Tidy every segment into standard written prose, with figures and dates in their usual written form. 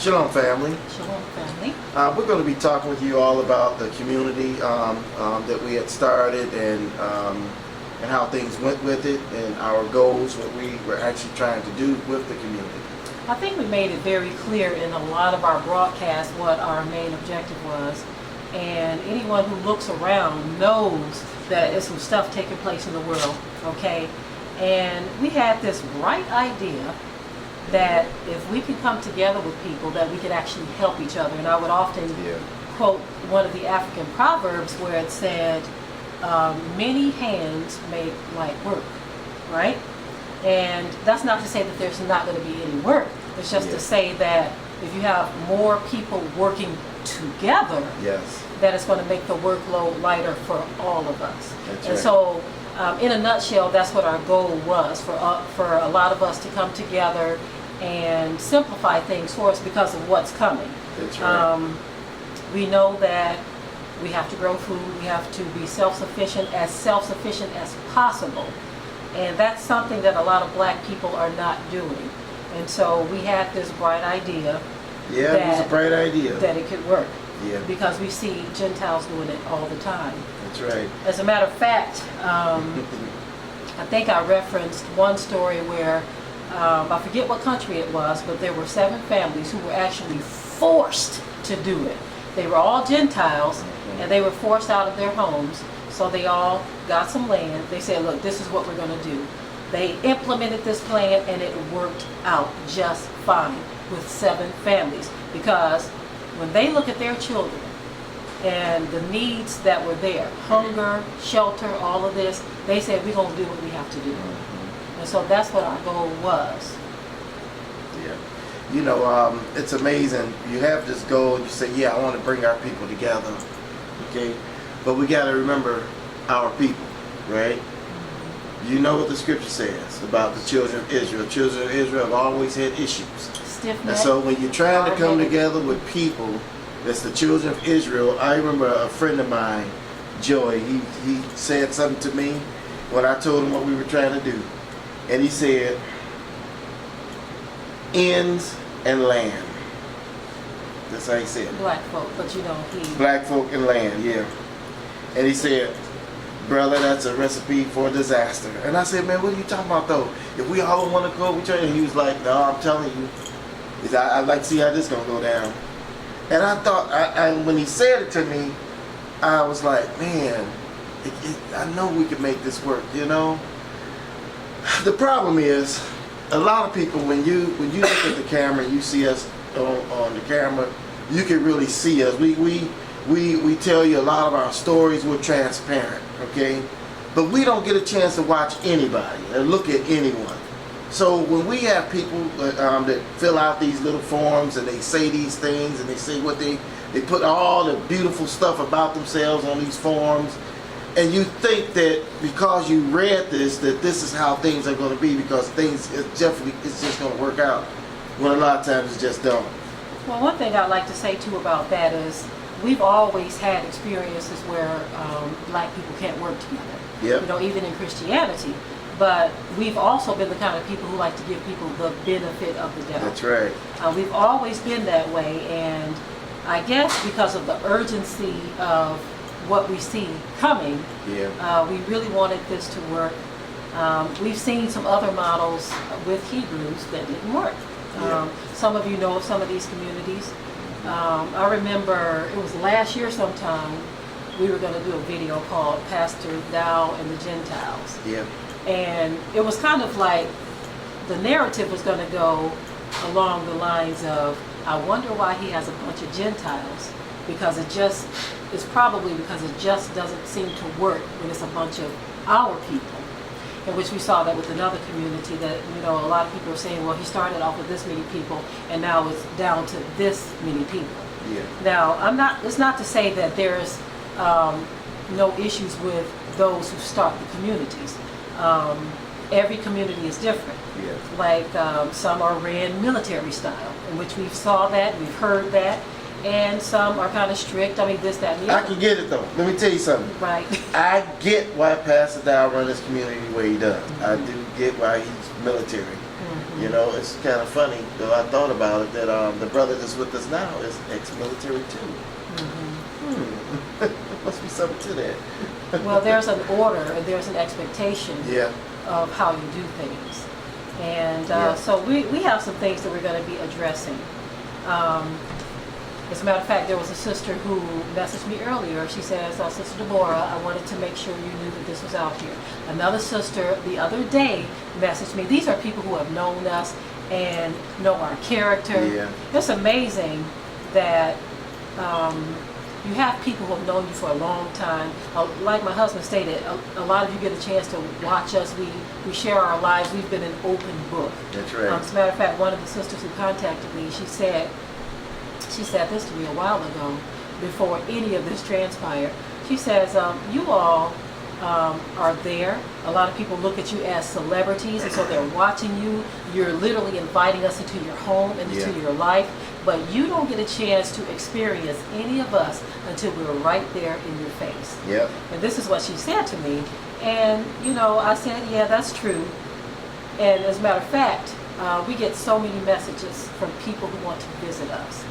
Shalom, family. Shalom, family. We're going to be talking with you all about the community that we had started and how things went with it and our goals, what we were actually trying to do with the community. I think we made it very clear in a lot of our broadcasts what our main objective was. And anyone who looks around knows that there's some stuff taking place in the world, okay? And we had this bright idea that if we can come together with people, that we could actually help each other. And I would often quote one of the African proverbs where it said, many hands make light work, right? And that's not to say that there's not going to be any work. It's just to say that if you have more people working together, that it's going to make the workload lighter for all of us. So in a nutshell, that's what our goal was, for a lot of us to come together and simplify things for us because of what's coming. That's right. We know that we have to grow food, we have to be self-sufficient as possible. And that's something that a lot of black people are not doing. And so we had this bright idea. Yeah, it was a bright idea. That it could work. Yeah. Because we see Gentiles doing it all the time. That's right. As a matter of fact, I think I referenced one story where, I forget what country it was, but there were 7 families who were actually forced to do it. They were all Gentiles, and they were forced out of their homes, so they all got some land. They said, look, this is what we're going to do. They implemented this plan, and it worked out just fine with 7 families, because when they look at their children and the needs that were there, hunger, shelter, all of this, they said, we're going to do what we have to do. And so that's what our goal was. Yeah. You know, it's amazing. You have this goal, you say, yeah, I want to bring our people together. Okay? But we got to remember our people, right? You know what the scripture says about the children of Israel. Children of Israel have always had issues. And so when you're trying to come together with people that's the children of Israel, I remember a friend of mine, Joey, he said something to me when I told him what we were trying to do. And he said, ends and land. That's how he said it. Black folk, but you know, Black folk and land, yeah. And he said, brother, that's a recipe for disaster. And I said, man, what are you talking about though? If we all want to go, we try. And he was like, no, I'm telling you, I'd like to see how this is going to go down. And I thought, when he said it to me, I was like, man, I know we can make this work, you know? The problem is, a lot of people, when you look at the camera and you see us on the camera, you can really see us. We tell you a lot of our stories, we're transparent, okay? But we don't get a chance to watch anybody or look at anyone. So when we have people that fill out these little forms and they say these things and they say what they put all the beautiful stuff about themselves on these forms, and you think that because you read this, that this is how things are going to be, because it's just going to work out, when a lot of times it just don't. Well, one thing I'd like to say too about that is we've always had experiences where black people can't work together. Yep. You know, even in Christianity. But we've also been the kind of people who like to give people the benefit of the doubt. That's right. We've always been that way, and I guess because of the urgency of what we see coming, we really wanted this to work. We've seen some other models with Hebrews that didn't work. Some of you know of some of these communities. I remember it was last year sometime, we were going to do a video called Pastor Thou and the Gentiles. Yeah. And it was kind of like the narrative was going to go along the lines of, I wonder why he has a bunch of Gentiles, because it's probably because it just doesn't seem to work when it's a bunch of our people. In which we saw that with another community that, you know, a lot of people are saying, well, he started off with this many people and now it's down to this many people. Yeah. Now, it's not to say that there's no issues with those who start the communities. Every community is different. Yeah. Like some are ran military style, in which we saw that, we've heard that, and some are kind of strict. I mean, this, that, and the other. I can get it though. Let me tell you something. Right. I get why Pastor Dow runs this community the way he does. I do get why he's military. You know, it's kind of funny, though I thought about it, that the brother that's with us now is ex-military too. There must be something to that. Well, there's an order and there's an expectation Yeah. of how you do things. And Yeah. so we have some things that we're going to be addressing. As a matter of fact, there was a sister who messaged me earlier. She says, Sister Deborah, I wanted to make sure you knew that this was out here. Another sister the other day messaged me. These are people who have known us and know our character. Yeah. It's amazing that you have people who have known you for a long time. Like my husband stated, a lot of you get a chance to watch us. We share our lives. We've been an open book. That's right. As a matter of fact, one of the sisters who contacted me, she said this to me a while ago, before any of this transpired. She says, you all are there. A lot of people look at you as celebrities, and so they're watching you. You're literally inviting us into your home and into your life, but you don't get a chance to experience any of us until we're right there in your face. Yep. And this is what she said to me. And, you know, I said, yeah, that's true. And as a matter of fact, we get so many messages from people who want to visit us.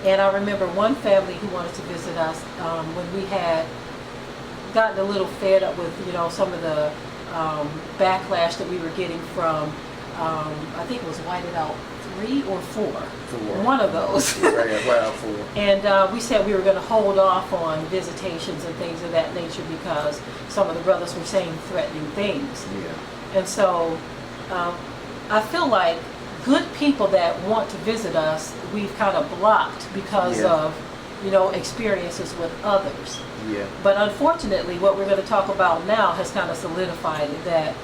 And I remember one family who wanted to visit us when we had gotten a little fed up with, you know, some of the backlash that we were getting from, I think it was Whited Out 3 or 4. One of those. Right, 4. And we said we were going to hold off on visitations and things of that nature because some of the brothers were saying threatening things. Yeah. And so I feel like good people that want to visit us, we've kind of blocked because of, you know, experiences with others. Yeah. But unfortunately, what we're going to talk about now has kind of solidified that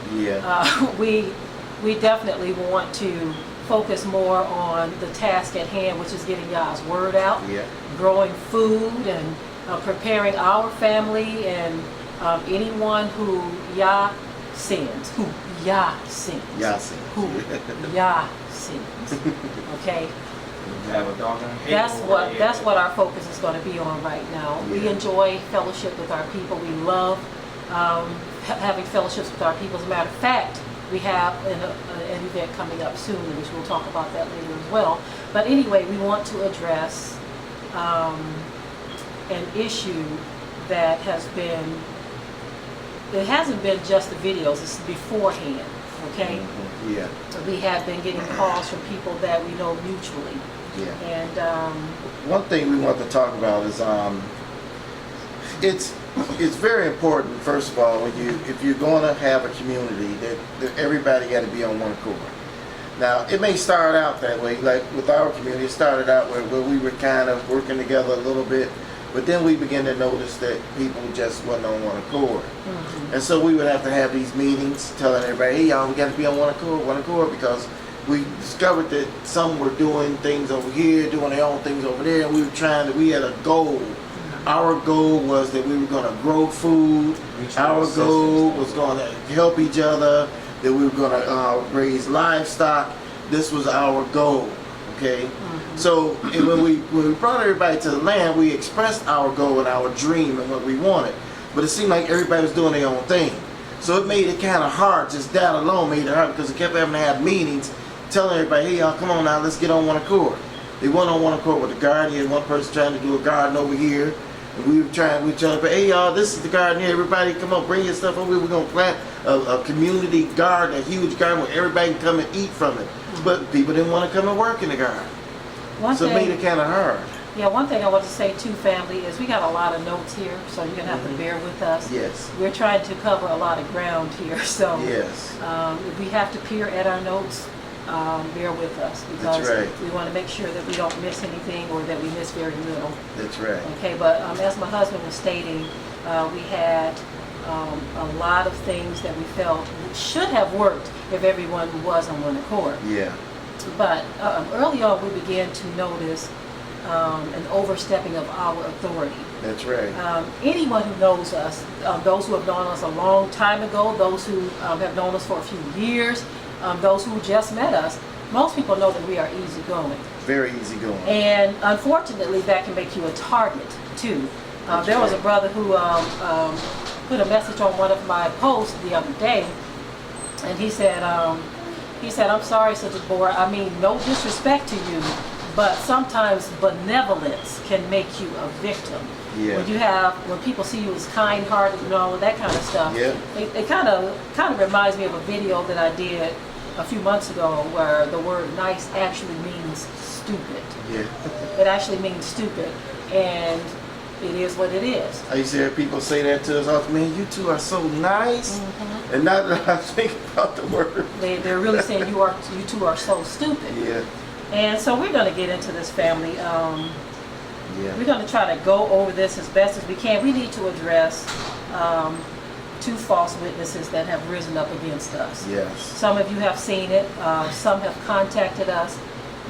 we definitely want to focus more on the task at hand, which is getting Yah's word out, growing food, and preparing our family and anyone who Yah sends, who Yah sends. Who Yah sends. Okay? That's what our focus is going to be on right now. We enjoy fellowship with our people. We love having fellowships with our people. As a matter of fact, we have an event coming up soon, which we'll talk about that later as well. But anyway, we want to address an issue that has been, it hasn't been just the videos, it's beforehand, okay? Yeah. We have been getting calls from people that we know mutually. Yeah. And one thing we want to talk about is it's very important, first of all, if you're going to have a community, that everybody got to be on one accord. Now, it may start out that way, like with our community, it started out where we were kind of working together a little bit, but then we began to notice that people just wasn't on one accord. And so we would have to have these meetings telling everybody, hey y'all, we got to be on one accord, because we discovered that some were doing things over here, doing their own things over there, and we had a goal. Our goal was that we were going to grow food. Our goal was going to help each other, that we were going to raise livestock. This was our goal, okay? So when we brought everybody to the land, we expressed our goal and our dream and what we wanted. But it seemed like everybody was doing their own thing. So it made it kind of hard, just that alone made it hard, because it kept having to have meetings telling everybody, hey y'all, come on now, let's get on one accord. They went on one accord with the garden. You had one person trying to do a garden over here. And we were trying to, hey y'all, this is the garden here. Everybody come on, bring your stuff over here. We're going to plant a community garden, a huge garden where everybody can come and eat from it. But people didn't want to come and work in the garden. So it made it kind of hard. Yeah, one thing I want to say too, family, is we got a lot of notes here, so you're going to have to bear with us. Yes. We're trying to cover a lot of ground here, so yes. If we have to peer at our notes, bear with us, because we want to make sure that we don't miss anything or that we miss very little. That's right. Okay, but as my husband was stating, we had a lot of things that we felt should have worked if everyone was on one accord. Yeah. But early on, we began to notice an overstepping of our authority. That's right. Anyone who knows us, those who have known us a long time ago, those who have known us for a few years, those who just met us, most people know that we are easygoing. Very easygoing. And unfortunately, that can make you a target too. There was a brother who put a message on one of my posts the other day, and he said, He said, I'm sorry, Sister Deborah. I mean, no disrespect to you, but sometimes benevolence can make you a victim. Yeah. When people see you as kind-hearted and all of that kind of stuff. Yeah. It kind of reminds me of a video that I did a few months ago where the word nice actually means stupid. Yeah. It actually means stupid, and it is what it is. I used to hear people say that to us all, man, you two are so nice. Mm-hmm. And now that I think about the word. They're really saying you two are so stupid. Yeah. And so we're going to get into this, family. Yeah. We're going to try to go over this as best as we can. We need to address two false witnesses that have risen up against us. Yes. Some of you have seen it. Some have contacted us.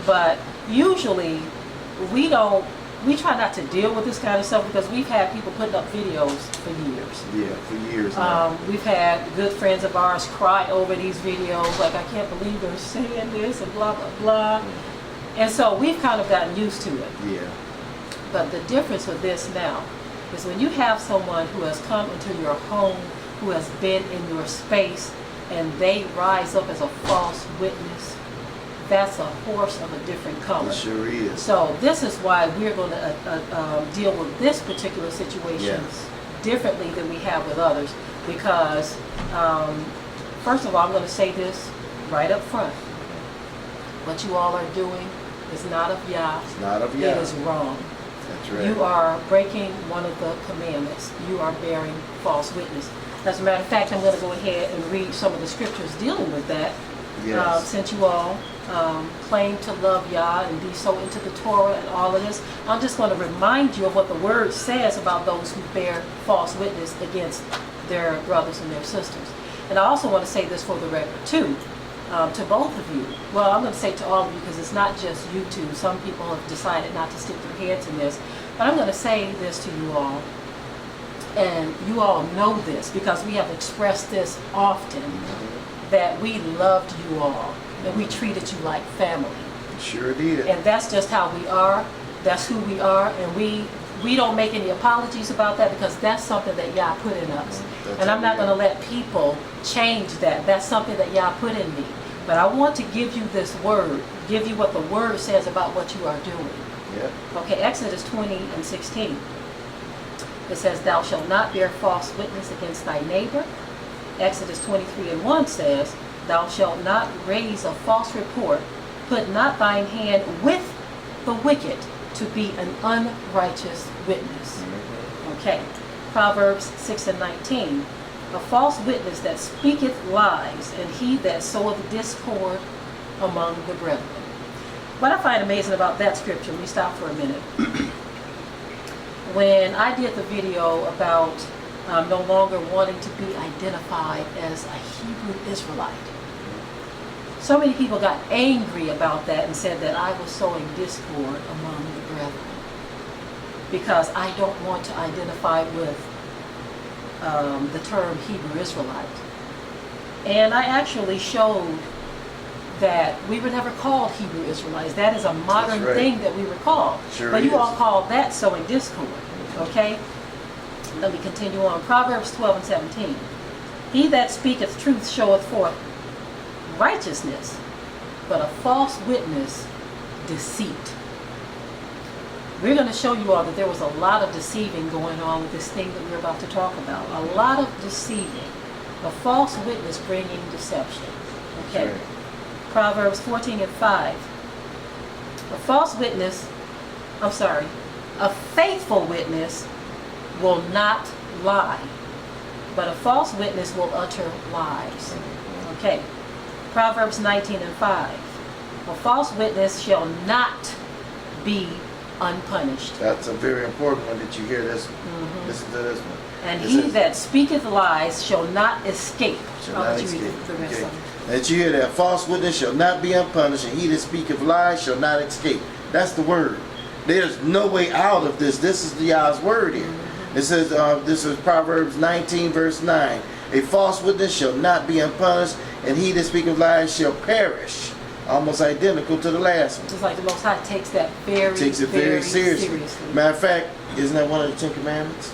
But usually we try not to deal with this kind of stuff because we've had people putting up videos for years. Yeah, for years now. We've had good friends of ours cry over these videos, like, I can't believe they're saying this and blah, blah, blah. And so we've kind of gotten used to it. Yeah. But the difference with this now is when you have someone who has come into your home, who has been in your space, and they rise up as a false witness, that's a horse of a different color. It sure is. So this is why we're going to deal with this particular situation differently than we have with others. Because, first of all, I'm going to say this right up front. What you all are doing is not of Yah. It's not of Yah. It is wrong. That's right. You are breaking one of the commandments. You are bearing false witness. As a matter of fact, I'm going to go ahead and read some of the scriptures dealing with that. Yes. Since you all claim to love Yah and be so into the Torah and all of this, I'm just going to remind you of what the Word says about those who bear false witness against their brothers and their sisters. And I also want to say this for the record too, to both of you. Well, I'm going to say to all of you because it's not just you two. Some people have decided not to stick their heads in this. But I'm going to say this to you all. And you all know this because we have expressed this often, that we loved you all and we treated you like family. Sure did. And that's just how we are. That's who we are. And we don't make any apologies about that because that's something that Yah put in us. And I'm not going to let people change that. That's something that Yah put in me. But I want to give you this word, give you what the word says about what you are doing. Yep. Okay, Exodus 20:16. It says, thou shalt not bear false witness against thy neighbor. Exodus 23:1 says, thou shalt not raise a false report. Put not thine hand with the wicked to be an unrighteous witness. Okay, Proverbs 6:19. A false witness that speaketh lies, and he that soweth discord among the brethren. What I find amazing about that scripture, let me stop for a minute. When I did the video about no longer wanting to be identified as a Hebrew Israelite, so many people got angry about that and said that I was sowing discord among the brethren because I don't want to identify with the term Hebrew Israelite. And I actually showed that we were never called Hebrew Israelites. That is a modern thing that we were called. Sure but you is. all called that sowing discord. Okay? Let me continue on. Proverbs 12:17. He that speaketh truth showeth forth righteousness, but a false witness deceit. We're going to show you all that there was a lot of deceiving going on with this thing that we're about to talk about. A lot of deceiving. A false witness bringing deception. Okay. Right. Proverbs 14:5. A faithful witness will not lie, but a false witness will utter lies. Okay. Proverbs 19:5. A false witness shall not be unpunished. That's a very important one that you hear this one. Listen to this one. And he that speaketh lies shall not escape. Shall I'll not let you read escape. the rest Okay. of it. That you hear that false witness shall not be unpunished, and he that speaketh lies shall not escape. That's the word. There's no way out of this. This is the Yah's word here. It says, this is Proverbs 19:9. A false witness shall not be unpunished, and he that speaketh lies shall perish. Almost identical to the last one. Just like the Most High takes that very, Takes it very seriously. Matter of fact, isn't that one of the 10 Commandments?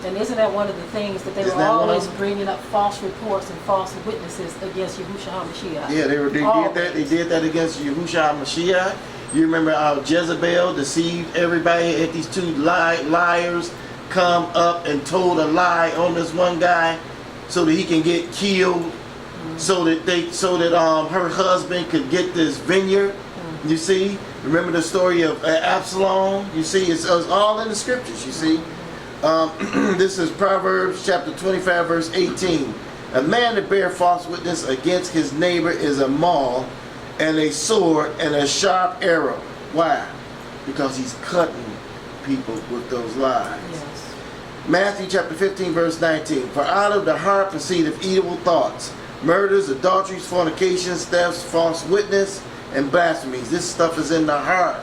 And isn't that one of the things that they were always bringing up false reports and false witnesses against Yahushua HaMashiach? Yeah, they did that against Yahushua HaMashiach. You remember how Jezebel deceived everybody, and these two liars come up and told a lie on this one guy so that he can get killed, so that her husband could get this vineyard. You see, remember the story of Absalom? You see, it's all in the scriptures. You see, this is Proverbs chapter 25, verse 18. A man that bear false witness against his neighbor is a maul, and a sword, and a sharp arrow. Why? Because he's cutting people with those lies. Yes. Matthew chapter 15, verse 19. For out of the heart proceedeth evil thoughts, murders, adulteries, fornications, thefts, false witness, and blasphemies. This stuff is in the heart.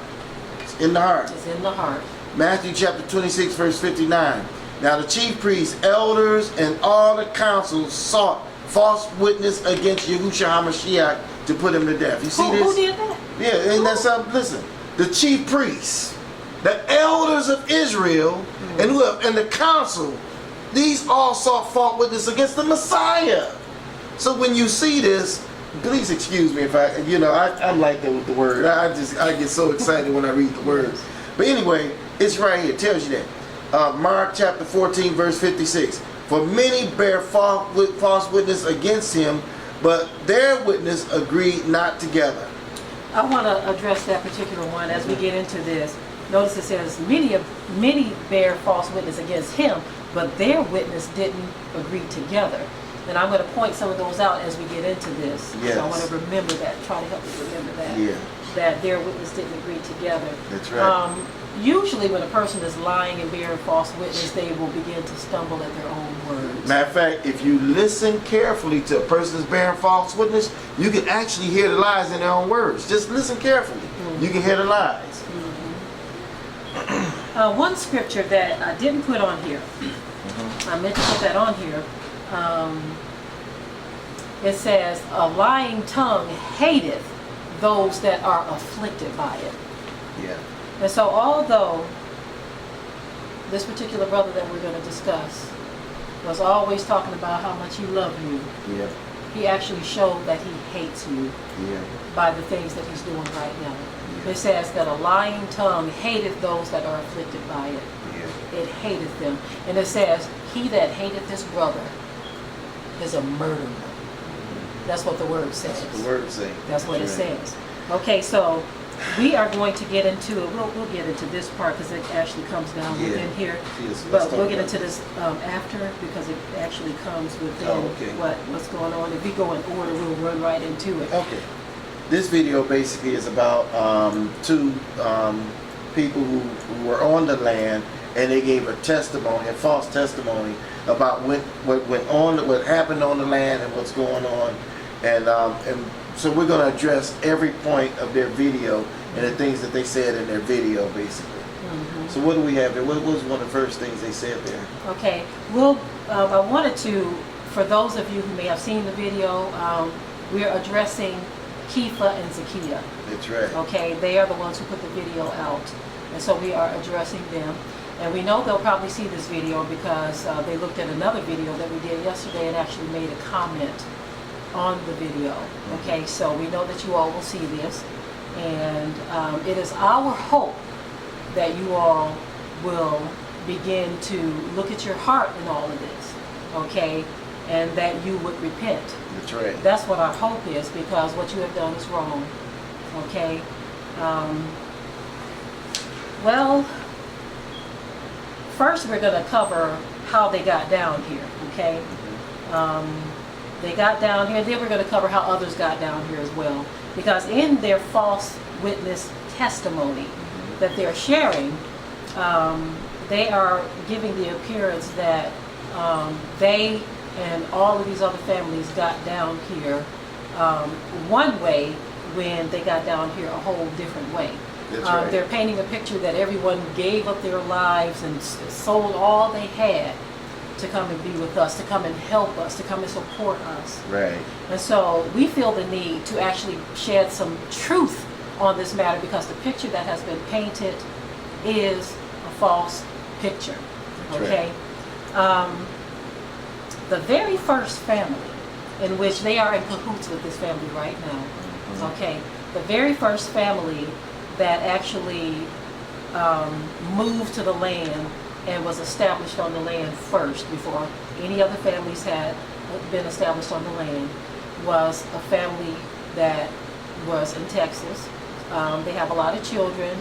It's in the heart. It's in the heart. Matthew chapter 26, verse 59. Now the chief priests, elders, and all the councils sought false witness against Yahushua HaMashiach to put him to death. You see this? Who did that? Yeah, and that's something. Listen, the chief priests, the elders of Israel, and the council, these all sought false witness against the Messiah. So when you see this, please excuse me if I'm like that with the word. I get so excited when I read the word. But anyway, it's right here. It tells you that. Mark chapter 14, verse 56. For many bear false witness against him, but their witness agreed not together. I want to address that particular one as we get into this. Notice it says, many bear false witness against him, but their witness didn't agree together. And I'm going to point some of those out as we get into this. Yes. So I want to remember that, try to help you remember that. Yeah. That their witness didn't agree together. That's right. Usually when a person is lying and bearing false witness, they will begin to stumble at their own words. Matter of fact, if you listen carefully to a person that's bearing false witness, you can actually hear the lies in their own words. Just listen carefully. You can hear the lies. One scripture that I didn't put on here, I meant to put that on here. It says, a lying tongue hateth those that are afflicted by it. Yeah. And so although this particular brother that we're going to discuss was always talking about how much he loved you, Yeah. he actually showed that he hates you Yeah. by the things that he's doing right now. Yeah. It says that a lying tongue hateth those that are afflicted by it. Yeah. It hateth them. And it says, he that hateth this brother is a murderer. That's what the word says. That's what the word says. That's what it says. Okay, so we are going to get into it. We'll get into this part because it actually comes down within here. Yes, but we'll get into this after because it actually comes within what's going on. If we go in order, we'll run right into it. Okay. This video basically is about two people who were on the land, and they gave a testimony, a false testimony about what happened on the land and what's going on, and so we're going to address every point of their video and the things that they said in their video, basically. So what do we have there? What was one of the first things they said there? Okay. Well, I wanted to, for those of you who may have seen the video, we're addressing Kepha and Zakiyah. That's right. Okay, they are the ones who put the video out, and so we are addressing them. And we know they'll probably see this video because they looked at another video that we did yesterday and actually made a comment on the video. Okay, so we know that you all will see this, and it is our hope that you all will begin to look at your heart in all of this, okay, and that you would repent. That's right. That's what our hope is, because what you have done is wrong, okay. Well, first we're going to cover how they got down here, okay. They got down here, then we're going to cover how others got down here as well. Because in their false witness testimony that they're sharing, they are giving the appearance that they and all of these other families got down here one way when they got down here a whole different way. That's right. They're painting a picture that everyone gave up their lives and sold all they had to come and be with us, to come and help us, to come and support us. Right. And so we feel the need to actually shed some truth on this matter, because the picture that has been painted is a false picture. That's okay? The very first family in which they are in cahoots with this family right now, okay, the very first family that actually moved to the land and was established on the land first before any other families had been established on the land was a family that was in Texas. They have a lot of children,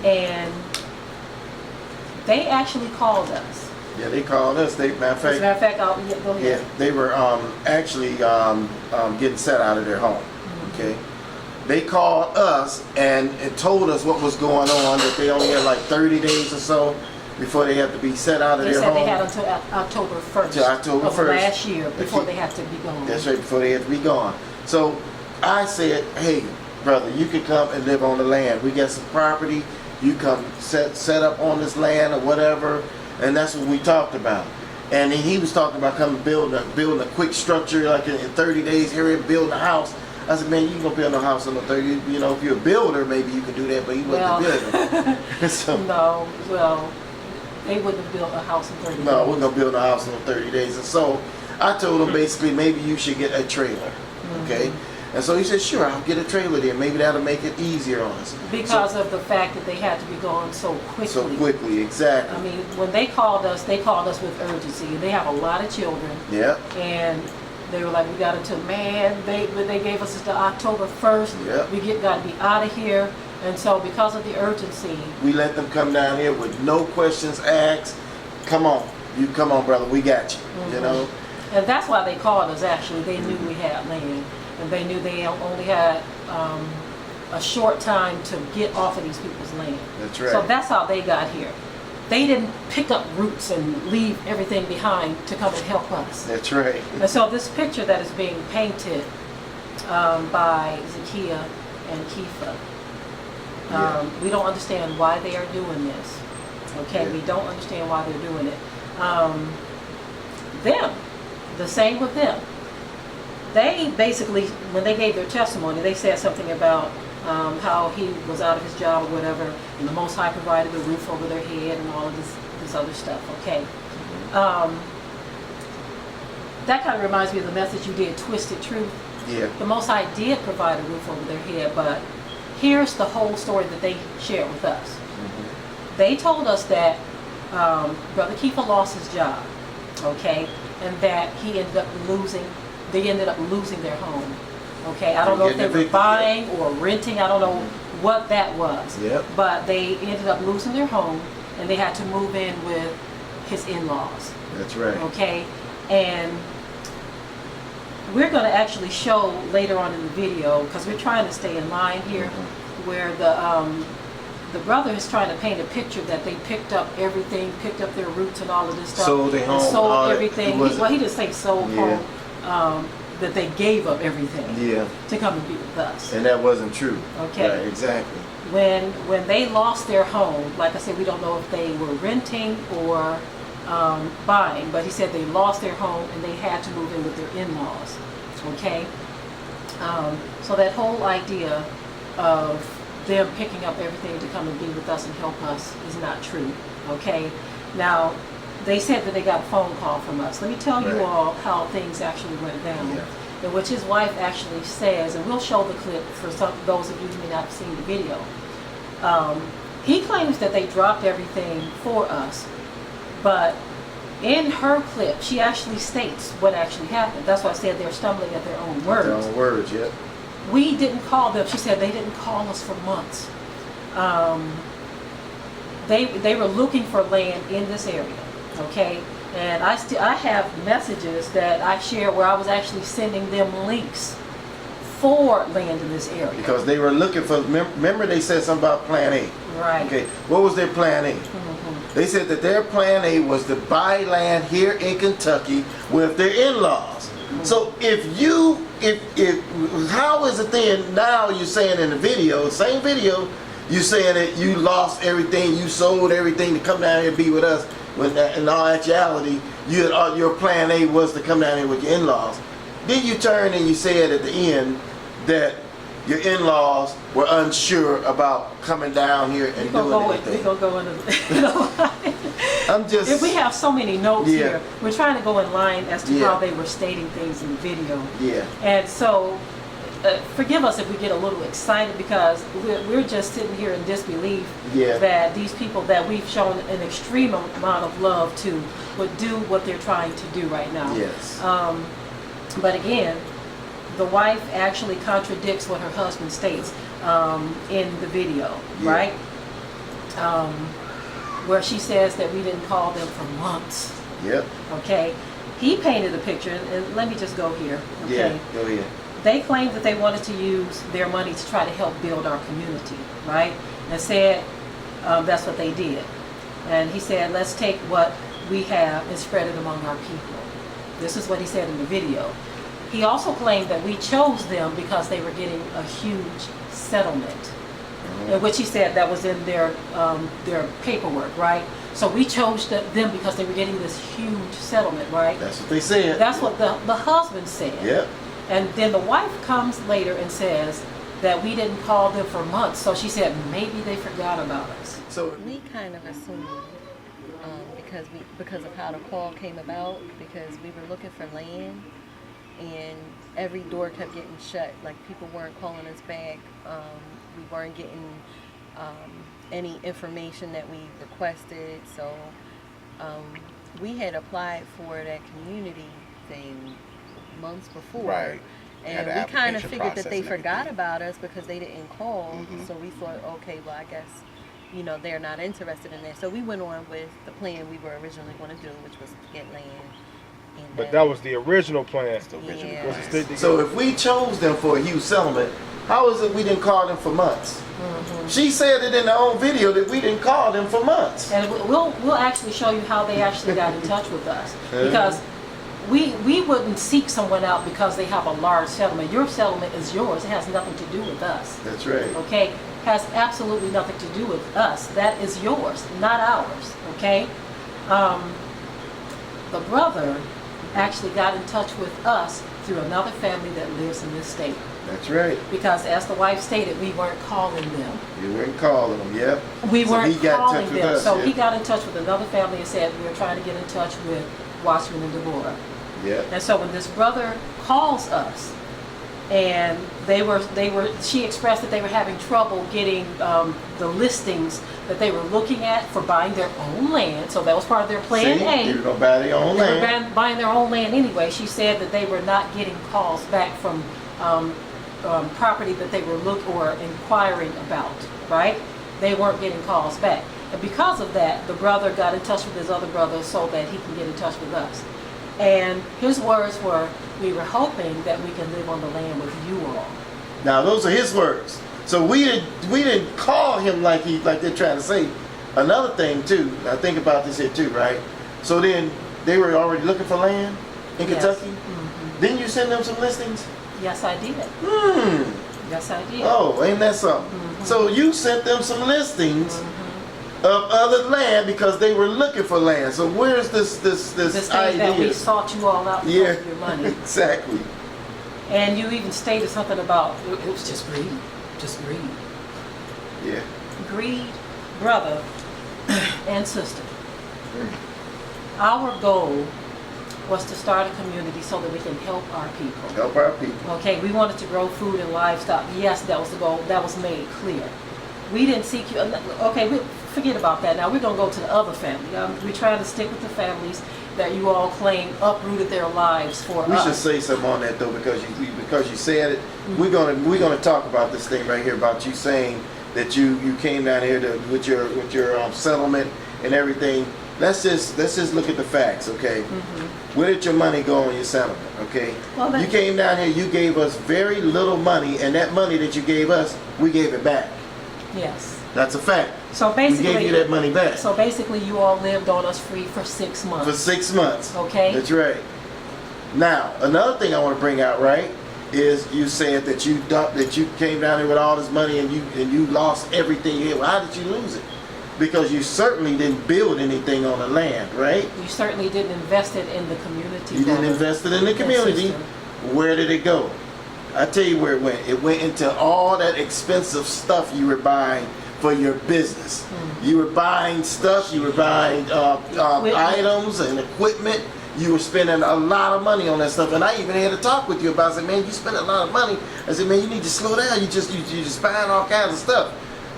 and they actually called us. Yeah, they called us. Matter of As a matter of fact, go ahead. Yeah, they were actually getting set out of their home. Okay, they called us and told us what was going on. That they only had like 30 days or so before they had to be set out of their home. They said they had until October 1st. Until October 1st. Of last year before they had to be gone. That's right, before they had to be gone. So I said, hey, brother, you can come and live on the land. We got some property. You come set up on this land or whatever. And that's what we talked about. And he was talking about coming building a quick structure, like in 30 days here and building a house. I said, man, you ain't gonna build no house in no 30. You know, if you're a builder, maybe you can do that, but he wasn't a builder. So, no, well, they wouldn't have built a house in 30 days. No, we're gonna build a house in 30 days. And so I told him basically maybe you should get a trailer. Okay? And so he said, sure, I'll get a trailer there. Maybe that'll make it easier on us. Because of the fact that they had to be gone so quickly. So quickly, exactly. I mean, when they called us with urgency. They have a lot of children. Yeah. And they were like, we got until, they gave us until October 1st. Yeah. We got to be out of here. And so because of the urgency. We let them come down here with no questions asked. Come on. You come on, brother. We got you. You know? And that's why they called us, actually. They knew we had land. And they knew they only had a short time to get off of these people's land. That's right. So that's how they got here. They didn't pick up roots and leave everything behind to come and help us. That's right. And so this picture that is being painted by Zakiyah and Kepha, we don't understand why they are doing this. Okay, we don't understand why they're doing it. The same with them. They basically, when they gave their testimony, they said something about how he was out of his job or whatever, and the Most High provided a roof over their head and all of this other stuff, okay? That kind of reminds me of the message you did, Twisted Truth. Yeah. The Most High did provide a roof over their head, but here's the whole story that they shared with us. They told us that Brother Kepha lost his job, okay? And that they ended up losing their home. Okay, I don't know if they were buying or renting, I don't know what that was. Yep. But they ended up losing their home and they had to move in with his in-laws. That's right. Okay, and we're going to actually show later on in the video, because we're trying to stay in line here, where the brother is trying to paint a picture that they picked up everything, picked up their roots and all of this stuff. Sold their home. Sold everything. He didn't say sold Yeah. home, that they gave up everything to come and be with us. And that wasn't true. Okay. Right, exactly. When they lost their home, like I said, we don't know if they were renting or buying, but he said they lost their home and they had to move in with their in-laws. Okay? So that whole idea of them picking up everything to come and be with us and help us is not true. Okay? Now, they said that they got a phone call from us. Let me tell you all how things actually went down. In which his wife actually says, and we'll show the clip for those of you who may not have seen the video. He claims that they dropped everything for us, but in her clip, she actually states what actually happened. That's why I said they're stumbling at their own words. Their own words, yeah. We didn't call them. She said they didn't call us for months. They were looking for land in this area, okay? And I have messages that I shared where I was actually sending them links for land in this area. Because they were looking for, remember they said something about plan A. Right. Okay, what was their plan A? They said that their plan A was to buy land here in Kentucky with their in-laws. So how is it then, now you're saying in the video, same video, you're saying that you lost everything, you sold everything to come down here and be with us, when in all actuality, your plan A was to come down here with your in-laws. Then you turn and you said at the end that your in-laws were unsure about coming down here and doing anything. We're going to go into I'm just. If we have so many notes here, we're trying to go in line as to how they were stating things in the video. Yeah. And so, forgive us if we get a little excited because we're just sitting here in disbelief that these people that we've shown an extreme amount of love to would do what they're trying to do right now. Yes. But again, the wife actually contradicts what her husband states in the video, right? Where she says that we didn't call them for months. Yep. Okay. He painted a picture, and let me just go here. Okay. Yeah, go ahead. They claimed that they wanted to use their money to try to help build our community, right? And said that's what they did. And he said, let's take what we have and spread it among our people. This is what he said in the video. He also claimed that we chose them because they were getting a huge settlement, in which he said that was in their paperwork, right? So we chose them because they were getting this huge settlement, right? That's what they said. That's what the husband said. Yep. And then the wife comes later and says that we didn't call them for months. So she said maybe they forgot about us. So we kind of assumed because of how the call came about, because we were looking for land and every door kept getting shut. Like people weren't calling us back. We weren't getting any information that we requested. So we had applied for that community thing months before. Right. And we kind of figured that they forgot about us because they didn't call. So we thought, okay, well, I guess, you know, they're not interested in that. So we went on with the plan we were originally going to do, which was to get land. And But that was the original plan. Yeah. Was it still together? So if we chose them for a huge settlement, how is it we didn't call them for months? She said it in her own video that we didn't call them for months. And we'll actually show you how they actually got in touch with us. Because we wouldn't seek someone out because they have a large settlement. Your settlement is yours. It has nothing to do with us. That's right. Okay? Has absolutely nothing to do with us. That is yours, not ours. Okay? The brother actually got in touch with us through another family that lives in this state. That's right. Because as the wife stated, we weren't calling them. You weren't calling them, yep. We So weren't he got in calling touch with them. us, So yeah. he got in touch with another family and said we were trying to get in touch with Watchman and Deborah. Yep. And so when this brother calls us, and she expressed that they were having trouble getting the listings that they were looking at for buying their own land. So that was part of their plan A. They were going to buy their own land. They were buying their own land anyway. She said that they were not getting calls back from property that they were inquiring about, right? They weren't getting calls back. And because of that, the brother got in touch with his other brother so that he can get in touch with us. And his words were, we were hoping that we can live on the land with you all. Now those are his words. So we didn't call him like they're trying to say. Another thing too, now think about this here too, right? So then they were already looking for land in Kentucky? Didn't you send them some listings? Yes, I did. Yes, I did. Oh, ain't that something? So you sent them some listings of other land because they were looking for land. So where's this thing idea? that we sought you all out because of your money. Exactly. And you even stated something about it was just greed. Just greed. Yeah. Greed, brother and sister. Our goal was to start a community so that we can help our people. Help our people. Okay, we wanted to grow food and livestock. Yes, that was the goal. That was made clear. We didn't seek you. Okay, we forget about that. Now we're going to go to the other family. We're trying to stick with the families that you all claim uprooted their lives for us. We should say something on that though, because you said it. We're gonna talk about this thing right here about you saying that you came down here with your settlement and everything. Let's just look at the facts, okay? Where did your money go on your settlement, okay? Well, you came down here, you gave us very little money, and that money that you gave us, we gave it back. Yes. That's a fact. So basically, we gave you that money back. So basically, you all lived on us free for 6 months. For 6 months. Okay. That's right. Now, another thing I want to bring out, right, is you said that you came down here with all this money and you lost everything here. Well, how did you lose it? Because you certainly didn't build anything on the land, right? You certainly didn't invest it in the community. You didn't invest it in the community. System. Where did it go? I tell you where it went. It went into all that expensive stuff you were buying for your business. You were buying stuff, you were buying items and equipment. You were spending a lot of money on that stuff, and I even had to talk with you about it. I said, man, you spend a lot of money. I said, man, you need to slow down. You just buying all kinds of stuff.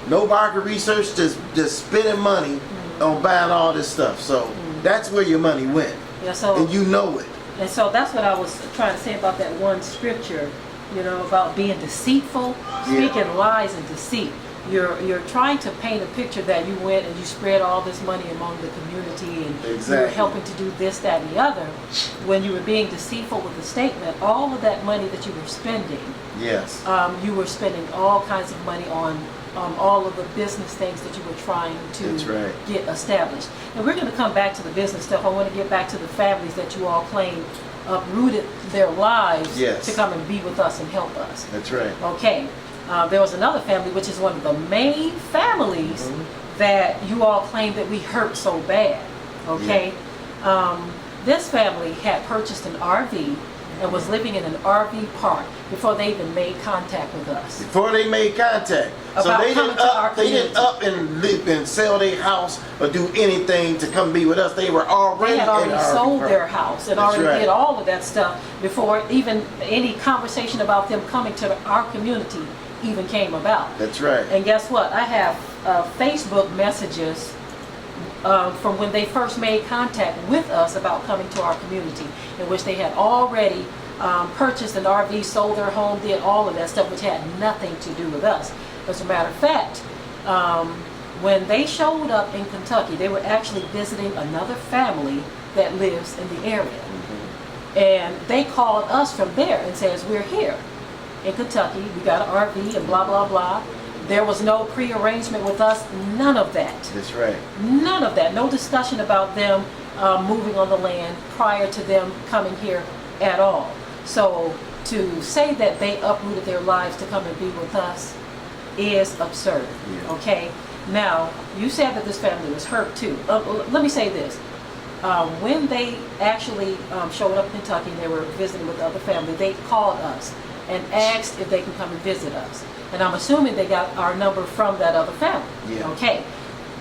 No market research, just spending money on buying all this stuff. So that's where your money went, and you know it. And so that's what I was trying to say about that one scripture, about being deceitful, speaking lies and deceit. You're trying to paint a picture that you went and you spread all this money among the community and you were helping to do this, that, and the other. When you were being deceitful with the statement, all of that money that you were spending, you were spending all kinds of money on all of the business things that you were trying to get established. And we're going to come back to the business stuff. I want to get back to the families that you all claim uprooted their lives to come and be with us and help us. That's right. Okay. There was another family, which is one of the main families that you all claim that we hurt so bad. Okay. This family had purchased an RV and was living in an RV park before they even made contact with us. Before they made contact. So they didn't up and live and sell their house or do anything to come be with us. They were already They had already sold their house and already did all of that stuff before even any conversation about them coming to our community even came about. That's right. And guess what? I have Facebook messages from when they first made contact with us about coming to our community, in which they had already purchased an RV, sold their home, did all of that stuff, which had nothing to do with us. As a matter of fact, when they showed up in Kentucky, they were actually visiting another family that lives in the area. And they called us from there and says, we're here in Kentucky, we got an RV and blah, blah, blah. There was no pre-arrangement with us, none of that. That's right. None of that. No discussion about them moving on the land prior to them coming here at all. So to say that they uprooted their lives to come and be with us is absurd. Okay? Now, you said that this family was hurt too. Let me say this. When they actually showed up in Kentucky and they were visiting with the other family, they called us and asked if they can come and visit us. And I'm assuming they got our number from that other family. Okay.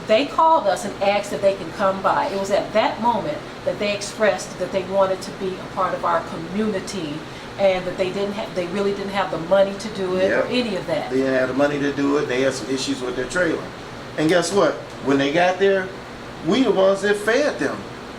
They called us and asked if they can come by. It was at that moment that they expressed that they wanted to be a part of our community and that they really didn't have the money to do it or any of that. They didn't have the money to do it. They had some issues with their trailer. And guess what? When they got there, we the ones that fed them.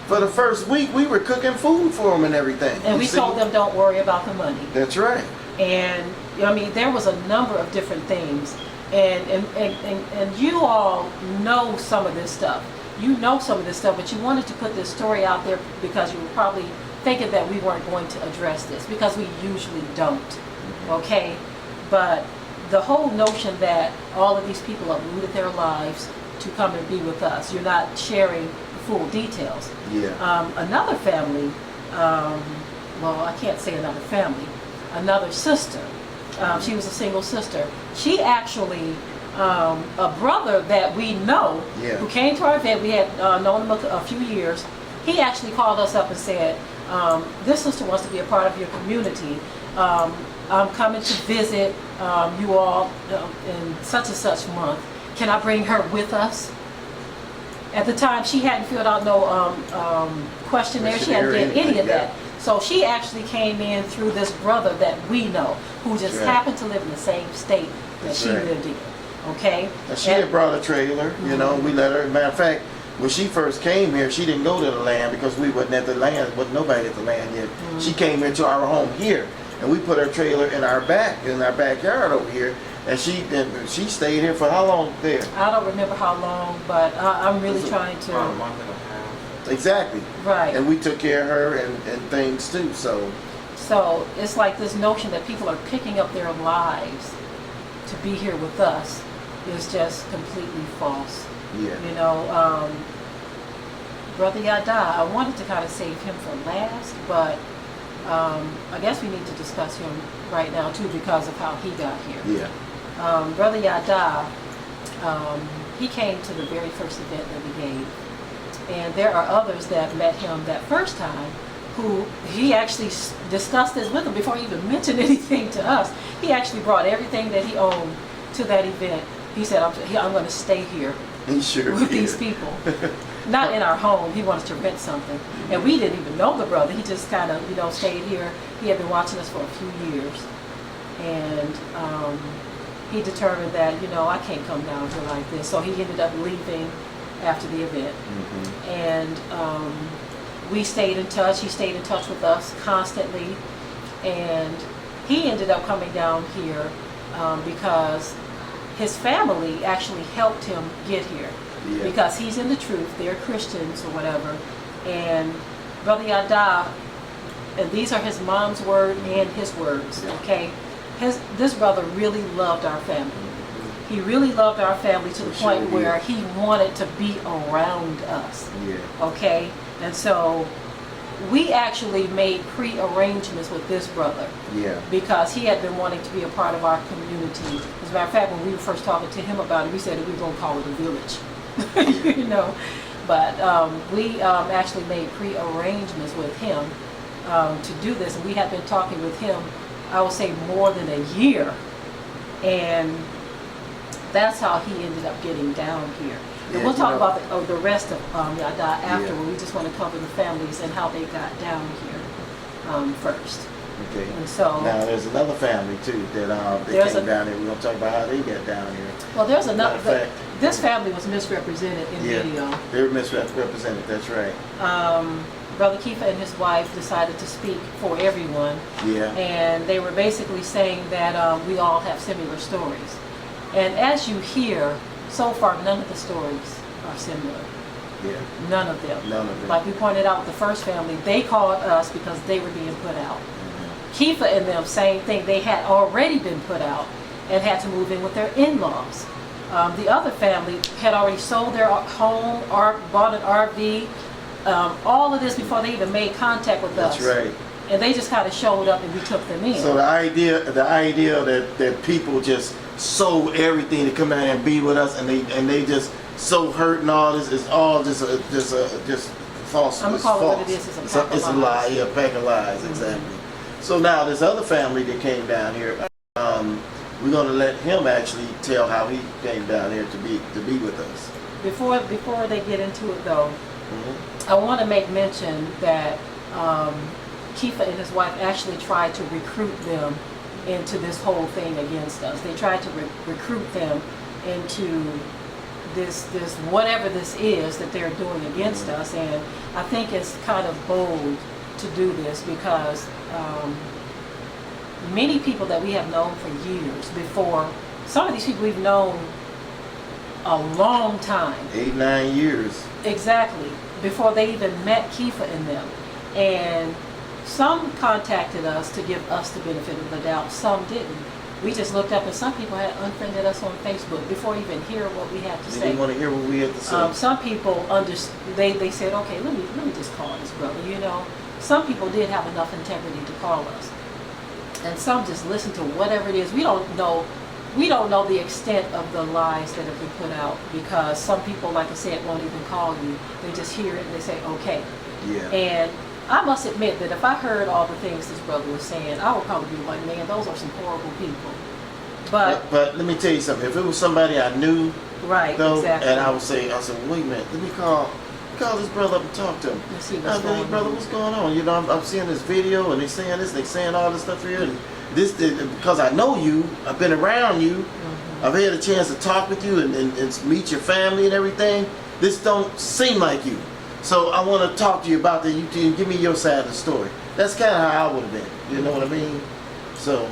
For the first week, we were cooking food for them and everything. And we told them, don't worry about the money. That's right. And I mean, there was a number of different things, and you all know some of this stuff. You know some of this stuff, but you wanted to put this story out there because you were probably thinking that we weren't going to address this, because we usually don't. Okay, but the whole notion that all of these people uprooted their lives to come and be with us, you're not sharing the full details. Another family, well, I can't say another family. Another sister, she was a single sister. She actually, a brother that we know, who came to our event, we had known him a few years, he actually called us up and said, this sister wants to be a part of your community. I'm coming to visit you all in such and such month. Can I bring her with us? At the time, she hadn't filled out no questionnaire. She hadn't done any of that. So she actually came in through this brother that we know, who just happened to live in the same state that she lived in. Okay? And she had brought a trailer, we let her. Matter of fact, when she first came here, she didn't go to the land because we wasn't at the land, wasn't nobody at the land yet. She came into our home here, and we put her trailer in our backyard over here. And she stayed here for how long there? I don't remember how long, but I'm really trying to. About a month and a half. Exactly. Right. And we took care of her and things too. So it's like this notion that people are picking up their lives to be here with us is just completely false. Brother Yada, I wanted to kind of save him for last, but I guess we need to discuss him right now too because of how he got here. Brother Yada, he came to the very first event that we gave. And there are others that met him that first time who he actually discussed this with him before he even mentioned anything to us. He actually brought everything that he owned to that event He said, I'm going to stay here He sure with did. these people. Not in our home. He wanted to rent something. And we didn't even know the brother. He just kind of, stayed here. He had been watching us for a few years. And he determined that, I can't come down here like this. So he ended up leaving after the event. Mm-hmm. And we stayed in touch. He stayed in touch with us constantly. And he ended up coming down here because his family actually helped him get here. Yeah. Because he's in the truth, they're Christians or whatever. And Brother Yada, and these are his mom's word and his words, okay? This brother really loved our family. He really loved our family to the point where he wanted to be around us, okay? And so we actually made pre-arrangements with this brother because he had been wanting to be a part of our community. As a matter of fact, when we were first talking to him about it, we said that we were going to call it a village. But we actually made pre-arrangements with him to do this, and we had been talking with him, I would say, more than a year, and that's how he ended up getting down here. And we'll talk about the rest of Yada afterward. We just want to cover the families and how they got down here first. Okay. And so now there's another family too that they came down here. We're gonna talk about how they got down here. Well, there's another. This family was misrepresented in video. They were misrepresented. That's right. Brother Kepha and his wife decided to speak for everyone. Yeah. And they were basically saying that we all have similar stories. And as you hear, so far none of the stories are similar. Yeah. None of them. None of them. Like we pointed out with the first family, they called us because they were being put out. Kepha and them, same thing. They had already been put out and had to move in with their in-laws. The other family had already sold their home, bought an RV, all of this before they even made contact with us. That's right. And they just kind of showed up and we took them in. So the idea that people just sold everything to come out and be with us, and they just so hurt and all this is all just false. I'm gonna call it what it is. It's a pack of lies. It's a lie. Yeah, a pack of lies. Exactly. So now this other family that came down here, we're going to let him actually tell how he came down here to be with us. Before they get into it though, I want to make mention that Kepha and his wife actually tried to recruit them into this whole thing against us. They tried to recruit them into this whatever this is that they're doing against us, and I think it's kind of bold to do this because many people that we have known for years before, some of these people we've known a long time. 8-9 years. Exactly. Before they even met Kepha and them. And some contacted us to give us the benefit of the doubt. Some didn't. We just looked up and some people had unfriended us on Facebook before even hear what we had to say. They didn't want to hear what we had to say. Some people they said, okay, let me just call this brother, Some people did have enough integrity to call us. And some just listen to whatever it is. We don't know the extent of the lies that have been put out because some people, like I said, won't even call you. They just hear it and they say, okay. Yeah. And I must admit that if I heard all the things this brother was saying, I would probably be like, man, those are some horrible people. But let me tell you something. If it was somebody I knew, right, though, exactly. and I said, wait a minute, let me call this brother up and talk to him. Let's see what's going on. Brother, what's going on? I'm seeing this video and they saying this, they saying all this stuff here, and this because I know you, I've been around you, I've had a chance to talk with you and meet your family and everything. This don't seem like you. So I want to talk to you about that. You can give me your side of the story. That's kind of how I would have been. You know what I mean? So.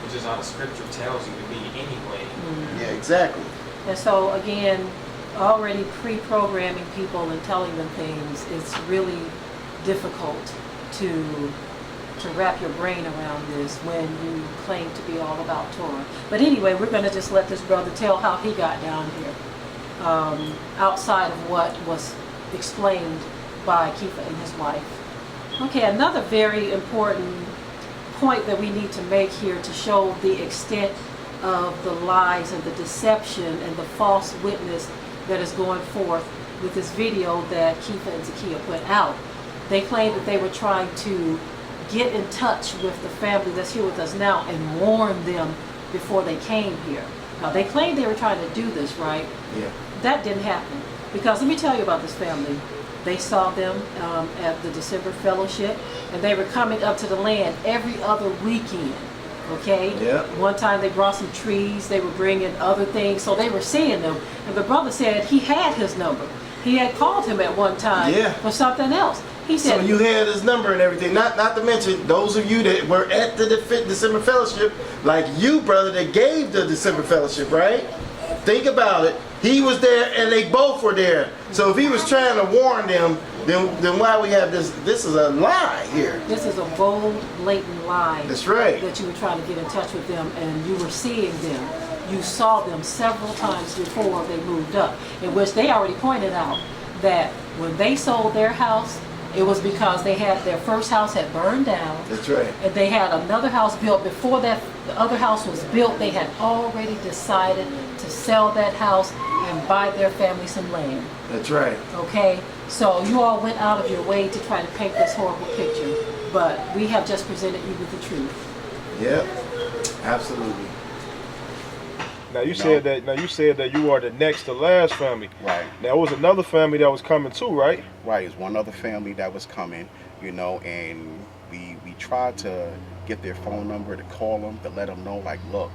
Which is how the scripture tells you to be anyway. Yeah, exactly. And so again, already pre-programming people and telling them things, it's really difficult to wrap your brain around this when you claim to be all about Torah. But anyway, we're going to just let this brother tell how he got down here, outside of what was explained by Kepha and his wife. Okay, another very important point that we need to make here to show the extent of the lies and the deception and the false witness that is going forth with this video that Kepha and Zakiyah put out. They claim that they were trying to get in touch with the family that's here with us now and warn them before they came here. Now, they claimed they were trying to do this, right? Yeah. That didn't happen. Because let me tell you about this family. They saw them at the December fellowship, and they were coming up to the land every other weekend. Okay? Yep. One time they brought some trees, they were bringing other things, so they were seeing them. And the brother said he had his number. He had called him at one time for something else. He said, so you had his number and everything. Not to mention those of you that were at the December fellowship, like you, brother, that gave the December fellowship, right? Think about it. He was there and they both were there. So if he was trying to warn them, then why we have this? This is a lie here. This is a bold, blatant lie. That's right. That you were trying to get in touch with them, and you were seeing them. You saw them several times before they moved up, in which they already pointed out that when they sold their house, it was because they had their first house had burned down. That's right. And they had another house built. Before that, the other house was built, they had already decided to sell that house and buy their family some land. That's right. Okay? So you all went out of your way to try to paint this horrible picture. But we have just presented you with the truth. Yep. Absolutely. Now you said that you are the next to last family. Right. Now it was another family that was coming too, right? Right. It's one other family that was coming, and we tried to get their phone number, to call them, to let them know, like, look,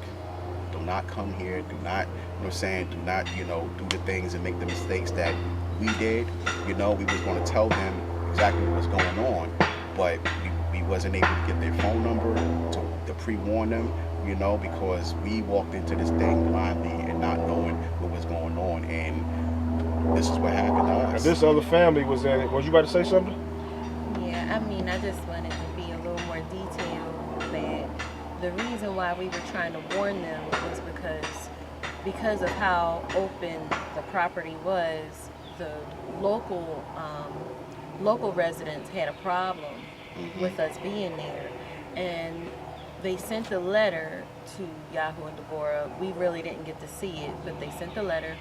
do not come here, do not, do not, do the things and make the mistakes that we did. We was going to tell them exactly what was going on, but we wasn't able to get their phone number to pre-warn them, because we walked into this thing blindly and not knowing what was going on, and this is what happened to us. And this other family was in it. Was you about to say something? Yeah, I just wanted to be a little more detailed that the reason why we were trying to warn them was because of how open the property was. The local residents had a problem with us being there, and they sent a letter to Yahoo and Deborah. We really didn't get to see it, but they sent the letter,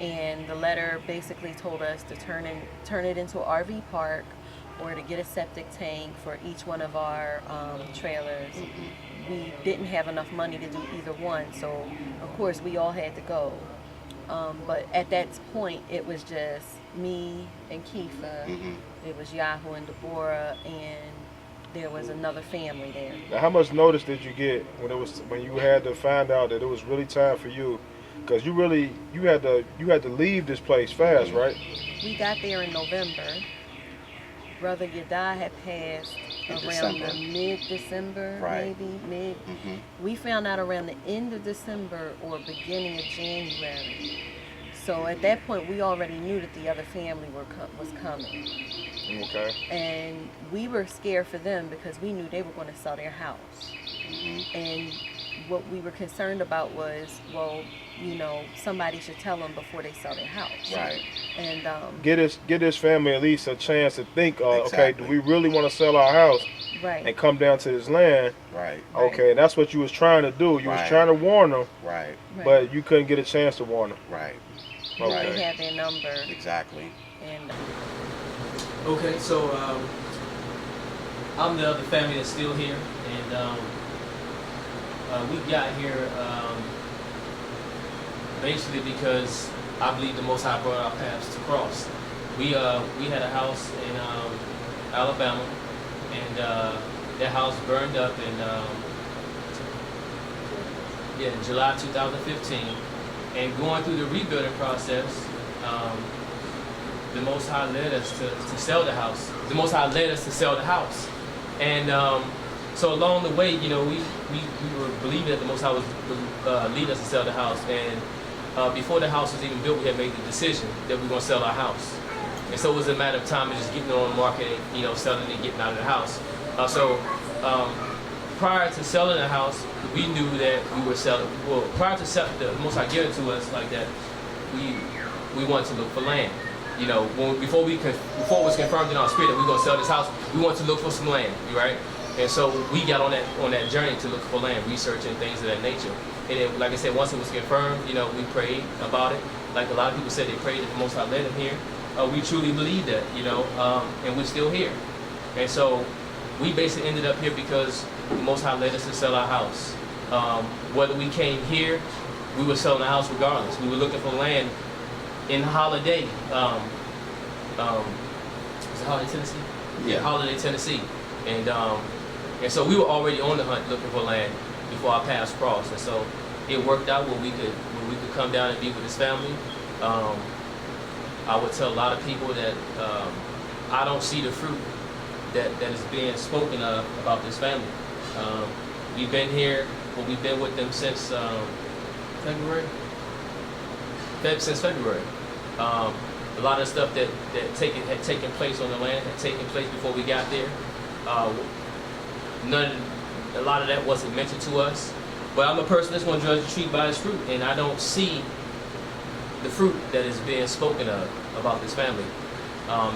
and the letter basically told us to turn it into an RV park, or to get a septic tank for each one of our trailers. We didn't have enough money to do either one, so of course we all had to go. But at that point, it was just me and Kepha. It was Yahoo and Deborah, and there was another family there. Now, how much notice did you get when you had to find out that it was really time for you? Because you had to leave this place fast, right? We got there in November. Brother Yadai had passed around the mid-December, maybe. We found out around the end of December or beginning of January. So at that point, we already knew that the other family was coming. Okay. And we were scared for them because we knew they were going to sell their house. And what we were concerned about was, somebody should tell them before they sell their house. Right. And get this family at least a chance to think, exactly. Okay, do we really want to sell our house? Right. And come down to this land? Right. Okay, and that's what you was trying to do. You was trying to warn them. Right. But you couldn't get a chance to warn them. Right. We didn't have their number. Exactly. And Okay, so I'm the other family that's still here, and we got here basically because I believe the Most High brought our paths to cross. We had a house in Alabama, and that house burned up in July 2015. And going through the rebuilding process, the Most High led us to sell the house. The Most High led us to sell the house. And so along the way, we were believing that the Most High would lead us to sell the house. And before the house was even built, we had made the decision that we were going to sell our house. And so it was a matter of time of just getting it on the market and, selling and getting out of the house. Prior to selling the house, we knew that we were selling. Well, prior to the Most High giving to us like that, we wanted to look for land. Before it was confirmed in our spirit that we were going to sell this house, we wanted to look for some land, right? And so we got on that journey to look for land, researching things of that nature. And then, like I said, once it was confirmed, we prayed about it. Like a lot of people said, they prayed that the Most High led them here. We truly believe that, and we're still here. And so we basically ended up here because the Most High led us to sell our house. Whether we came here we were selling the house regardless. We were looking for land in Holiday. Is it Holiday, Tennessee? Yeah, Holiday, Tennessee. And so we were already on the hunt looking for land before our paths crossed. And so it worked out where we could come down and be with his family. I would tell a lot of people that I don't see the fruit that is being spoken of about this family. We've been here, but we've been with them since February. Since February. A lot of stuff that had taken place on the land had taken place before we got there. A lot of that wasn't mentioned to us. But I'm a person that's going to judge a tree by its fruit, and I don't see the fruit that is being spoken of about this family.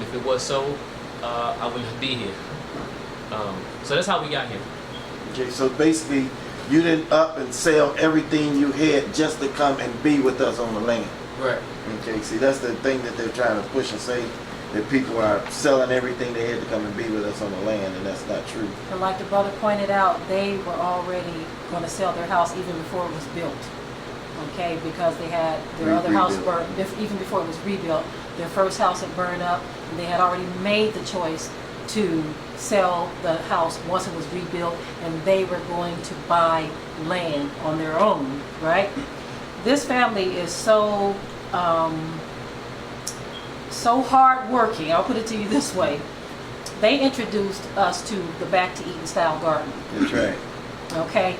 If it was so, I wouldn't be here. So that's how we got here. Okay, so basically, you didn't up and sell everything you had just to come and be with us on the land. Right. Okay, see, that's the thing that they're trying to push and say, that people are selling everything they had to come and be with us on the land, and that's not true. And like the brother pointed out, they were already going to sell their house even before it was built. Okay, because they had their other house burned, even before it was rebuilt. Their first house had burned up, and they had already made the choice to sell the house once it was rebuilt, and they were going to buy land on their own, right? This family is so hard-working. I'll put it to you this way. They introduced us to the Back to Eden style garden. That's right. Okay?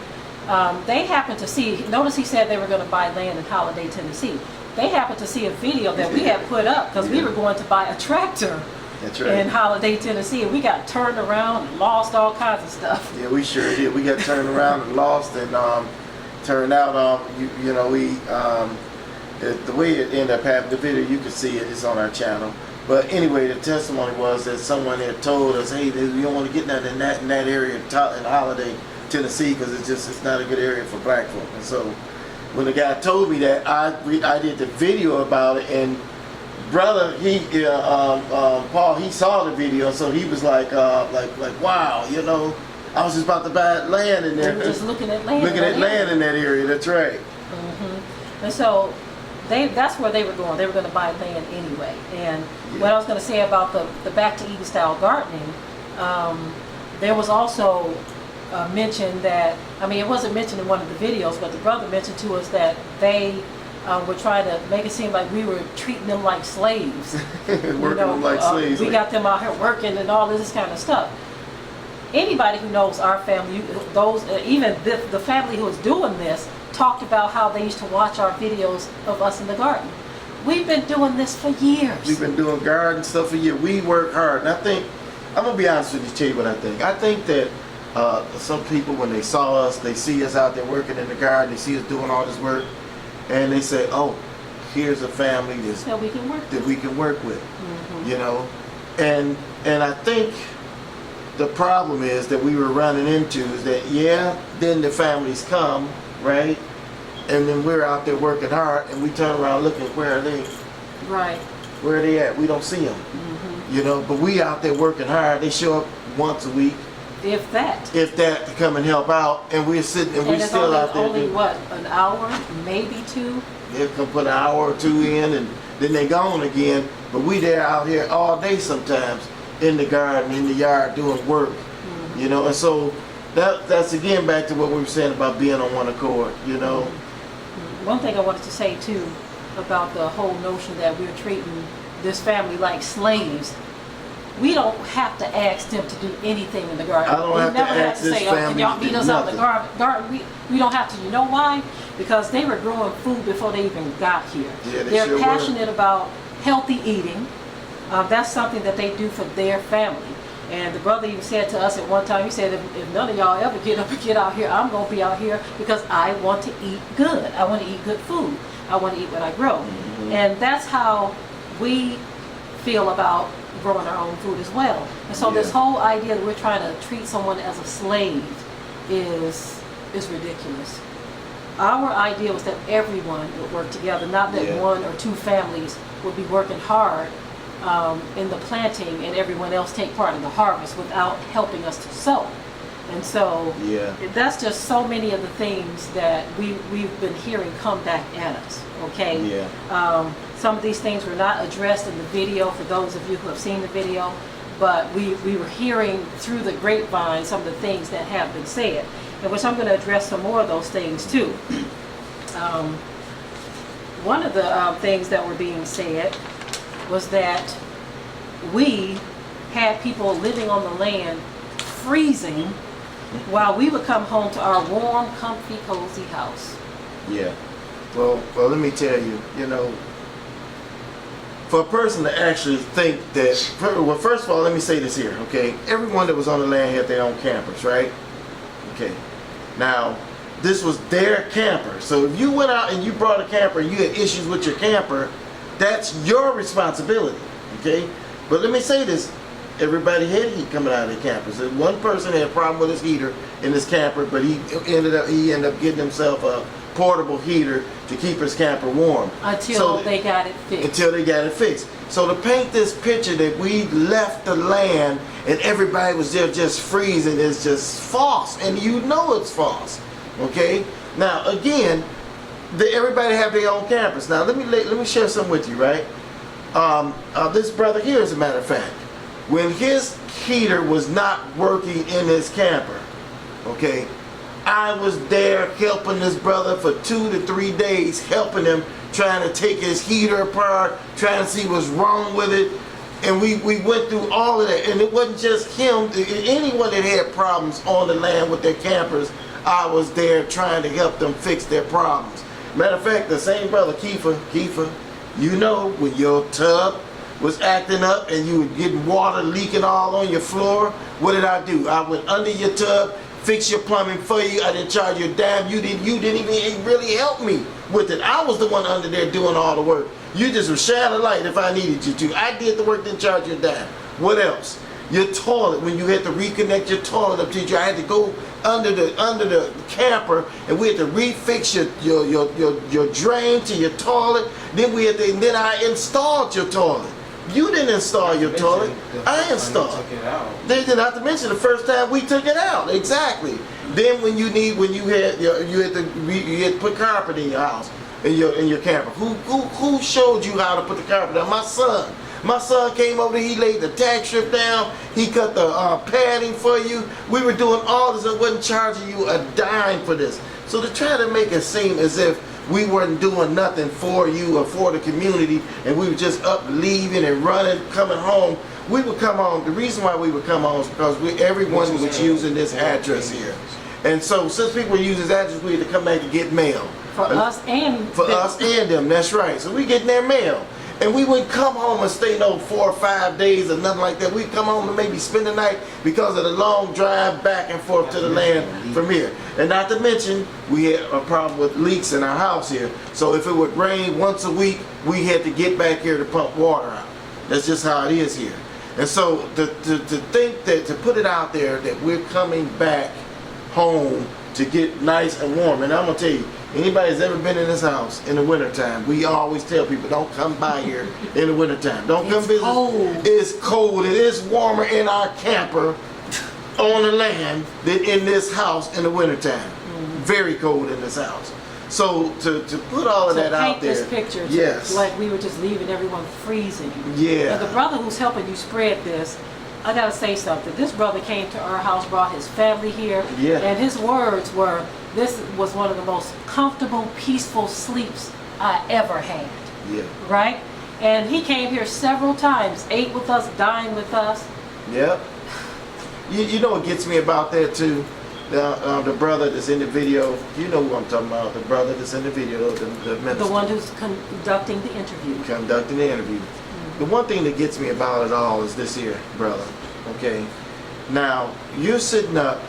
They happened to see, notice he said they were going to buy land in Holiday, Tennessee. They happened to see a video that we had put up because we were going to buy a tractor. That's right. In Holiday, Tennessee, and we got turned around and lost all kinds of stuff. Yeah, we sure did. We got turned around and lost, and turned out, the way it ended up happening, the video, you can see it, it's on our channel. But anyway, the testimony was that someone had told us, hey, you don't want to get in that area in Holiday, Tennessee, because it's not a good area for black folk. And so when the guy told me that, I did the video about it, and brother, Paul, he saw the video, so he was like, wow, I was just about to buy land in there. We were just looking at land. Looking at land in that area. That's right. Mm-hmm. And so that's where they were going. They were going to buy land anyway. And what I was going to say about the Back to Eden style gardening, there was also mentioned that, it wasn't mentioned in one of the videos, but the brother mentioned to us that they were trying to make it seem like we were treating them like slaves. Working them like slaves. We got them out here working and all this kind of stuff. Anybody who knows our family, even the family who was doing this, talked about how they used to watch our videos of us in the garden. We've been doing this for years. We've been doing garden stuff for years. We work hard. And I think, I'm going to be honest with you, tell you what I think. I think that some people, when they saw us, they see us out there working in the garden, they see us doing all this work, and they say, oh, here's a family that we can work with. Mm-hmm. And I think the problem is that we were running into is that, then the families come, right? And then we're out there working hard, and we turn around looking, where are they? Right. Where are they at? We don't see them. Mm-hmm. But we out there working hard. They show up once a week. If that, to come and help out, and we're sitting, and we're still out there. Only an hour, maybe two? They come put an hour or two in, and then they gone again. But we there out here all day sometimes, in the garden, in the yard, doing work. Mm-hmm. And so that's again back to what we were saying about being on one accord. Mm-hmm. One thing I wanted to say too about the whole notion that we're treating this family like slaves. We don't have to ask them to do anything in the garden. I don't have to ask this family can y'all meet us out in the garden? We don't have to. You know why? Because they were growing food before they even got here. Yeah, They're passionate about healthy eating. That's something that they do for their family. And the brother even said to us at one time, he said, if none of y'all ever get up and get out here, I'm going to be out here because I want to eat good. I want to eat good food. I want to eat what I grow. Mm-hmm. And that's how we feel about growing our own food as well. And so this whole idea that we're trying to treat someone as a slave is ridiculous. Our idea was that everyone would work together, not that one or two families would be working hard in the planting and everyone else take part in the harvest without helping us to sow. And so Yeah. that's just so many of the things that we've been hearing come back at us, okay? Yeah. Some of these things were not addressed in the video for those of you who have seen the video, but we were hearing through the grapevine some of the things that have been said, in which I'm going to address some more of those things too. One of the things that were being said was that we had people living on the land freezing while we would come home to our warm, comfy, cozy house. Yeah. Well, let me tell you, you know, for a person to actually think that, well, first of all, let me say this here, okay? Everyone that was on the land had their own campers, right? Okay. Now, this was their camper. So if you went out and you brought a camper and you had issues with your camper, that's your responsibility, okay? But let me say this. Everybody had heat coming out of their campers. And one person had a problem with his heater in his camper, but he ended up getting himself a portable heater to keep his camper warm. Until they got it fixed. Until they got it fixed. So to paint this picture that we left the land and everybody was there just freezing is just false. And you know it's false. Okay? Now again, everybody have their own campers. Now let me share something with you, right? This brother here, as a matter of fact, when his heater was not working in his camper, okay, I was there helping this brother for 2 to 3 days, helping him, trying to take his heater apart, trying to see what's wrong with it. And we went through all of that. And it wasn't just him. Anyone that had problems on the land with their campers, I was there trying to help them fix their problems. Matter of fact, the same brother, Kepha, you know, when your tub was acting up and you were getting water leaking all on your floor, what did I do? I went under your tub, fixed your plumbing for you. I didn't charge you a dime. You didn't even really help me with it. I was the one under there doing all the work. You just was shining a light if I needed you to. I did the work, didn't charge you a dime. What else? Your toilet, when you had to reconnect your toilet up to you, I had to go under the camper and we had to refix your drain to your toilet. Then I installed your toilet. You didn't install your toilet. I installed. They did not to mention the first time we took it out. Exactly. Then when you had to put carpet in your house, in your camper. Who showed you how to put the carpet down? My son. My son came over there, he laid the tack strip down, he cut the padding for you. We were doing all this and wasn't charging you a dime for this. So to try to make it seem as if we weren't doing nothing for you or for the community and we were just up leaving and running, coming home, we would come home. The reason why we would come home is because everyone was using this address here. And so since people were using this address, we had to come back and get mail. For us and them, that's right. So we getting their mail. And we wouldn't come home and stay no 4 or 5 days or nothing like that. We'd come home and maybe spend the night because of the long drive back and forth to the land from here. And not to mention, we had a problem with leaks in our house here. So if it would rain once a week, we had to get back here to pump water out. That's just how it is here. And so to think that, to put it out there that we're coming back home to get nice and warm. And I'm going to tell you, anybody that's ever been in this house in the wintertime, we always tell people, don't come by here in the wintertime. Don't come visit. Cold. It's cold. It is warmer in our camper on the land than in this house in the wintertime. Very cold in this house. So to put all of that out there. Paint this picture, yes, like we were just leaving everyone freezing. Yeah. And the brother who's helping you spread this, I gotta say something. This brother came to our house, brought his family here, and his words were, this was one of the most comfortable, peaceful sleeps I ever had. Yeah. Right? And he came here several times, ate with us, dined with us. Yep. You know what gets me about that too? The brother that's in the video, you know who I'm talking about, the brother that's in the video, the minister. The one who's conducting the interview. Conducting the interview. The one thing that gets me about it all is this here, brother, okay? Now, you're sitting up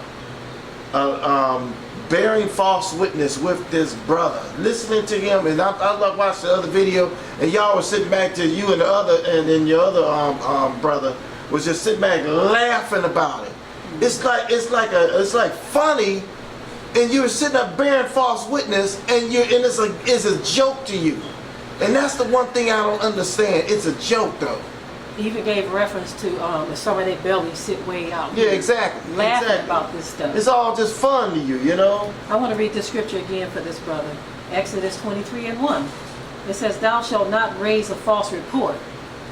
bearing false witness with this brother, listening to him, and I watched the other video, and y'all were sitting back to you and the other, and then your other brother was just sitting back laughing about it. It's like funny, and you were sitting up bearing false witness, and it's a joke to you. And that's the one thing I don't understand. It's a joke, though. even gave reference to if some of their bellies sit way out. Yeah, exactly. Laughing exactly. about this stuff. It's all just fun to you, you know? I want to read this scripture again for this brother. Exodus 23:1. It says, "Thou shalt not raise a false report.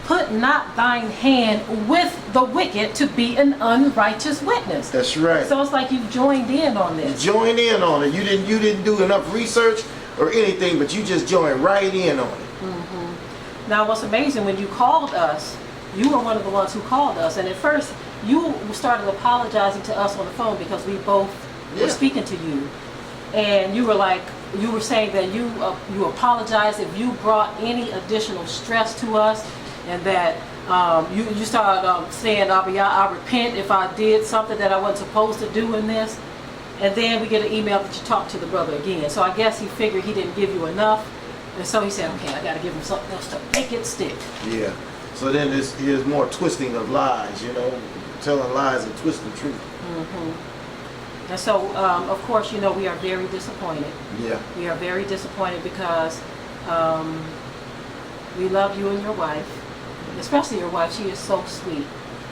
Put not thine hand with the wicked to be an unrighteous witness." That's right. So it's like you've joined in on this. Join in on it. You didn't do enough research or anything, but you just joined right in on it. Now what's amazing, when you called us, you were one of the ones who called us, and at first you started apologizing to us on the phone because we both Yeah. were speaking to you, and you were saying that you apologized if you brought any additional stress to us, and that you started saying, I repent if I did something that I wasn't supposed to do in this. And then we get an email that you talked to the brother again. So I guess he figured he didn't give you enough. And so he said, okay, I got to give him something else to make it stick. Yeah. So then there's more twisting of lies, you know, telling lies and twisting truth. And so, of course, you know, we are very disappointed. Yeah. We are very disappointed because we love you and your wife, especially your wife. She is so sweet.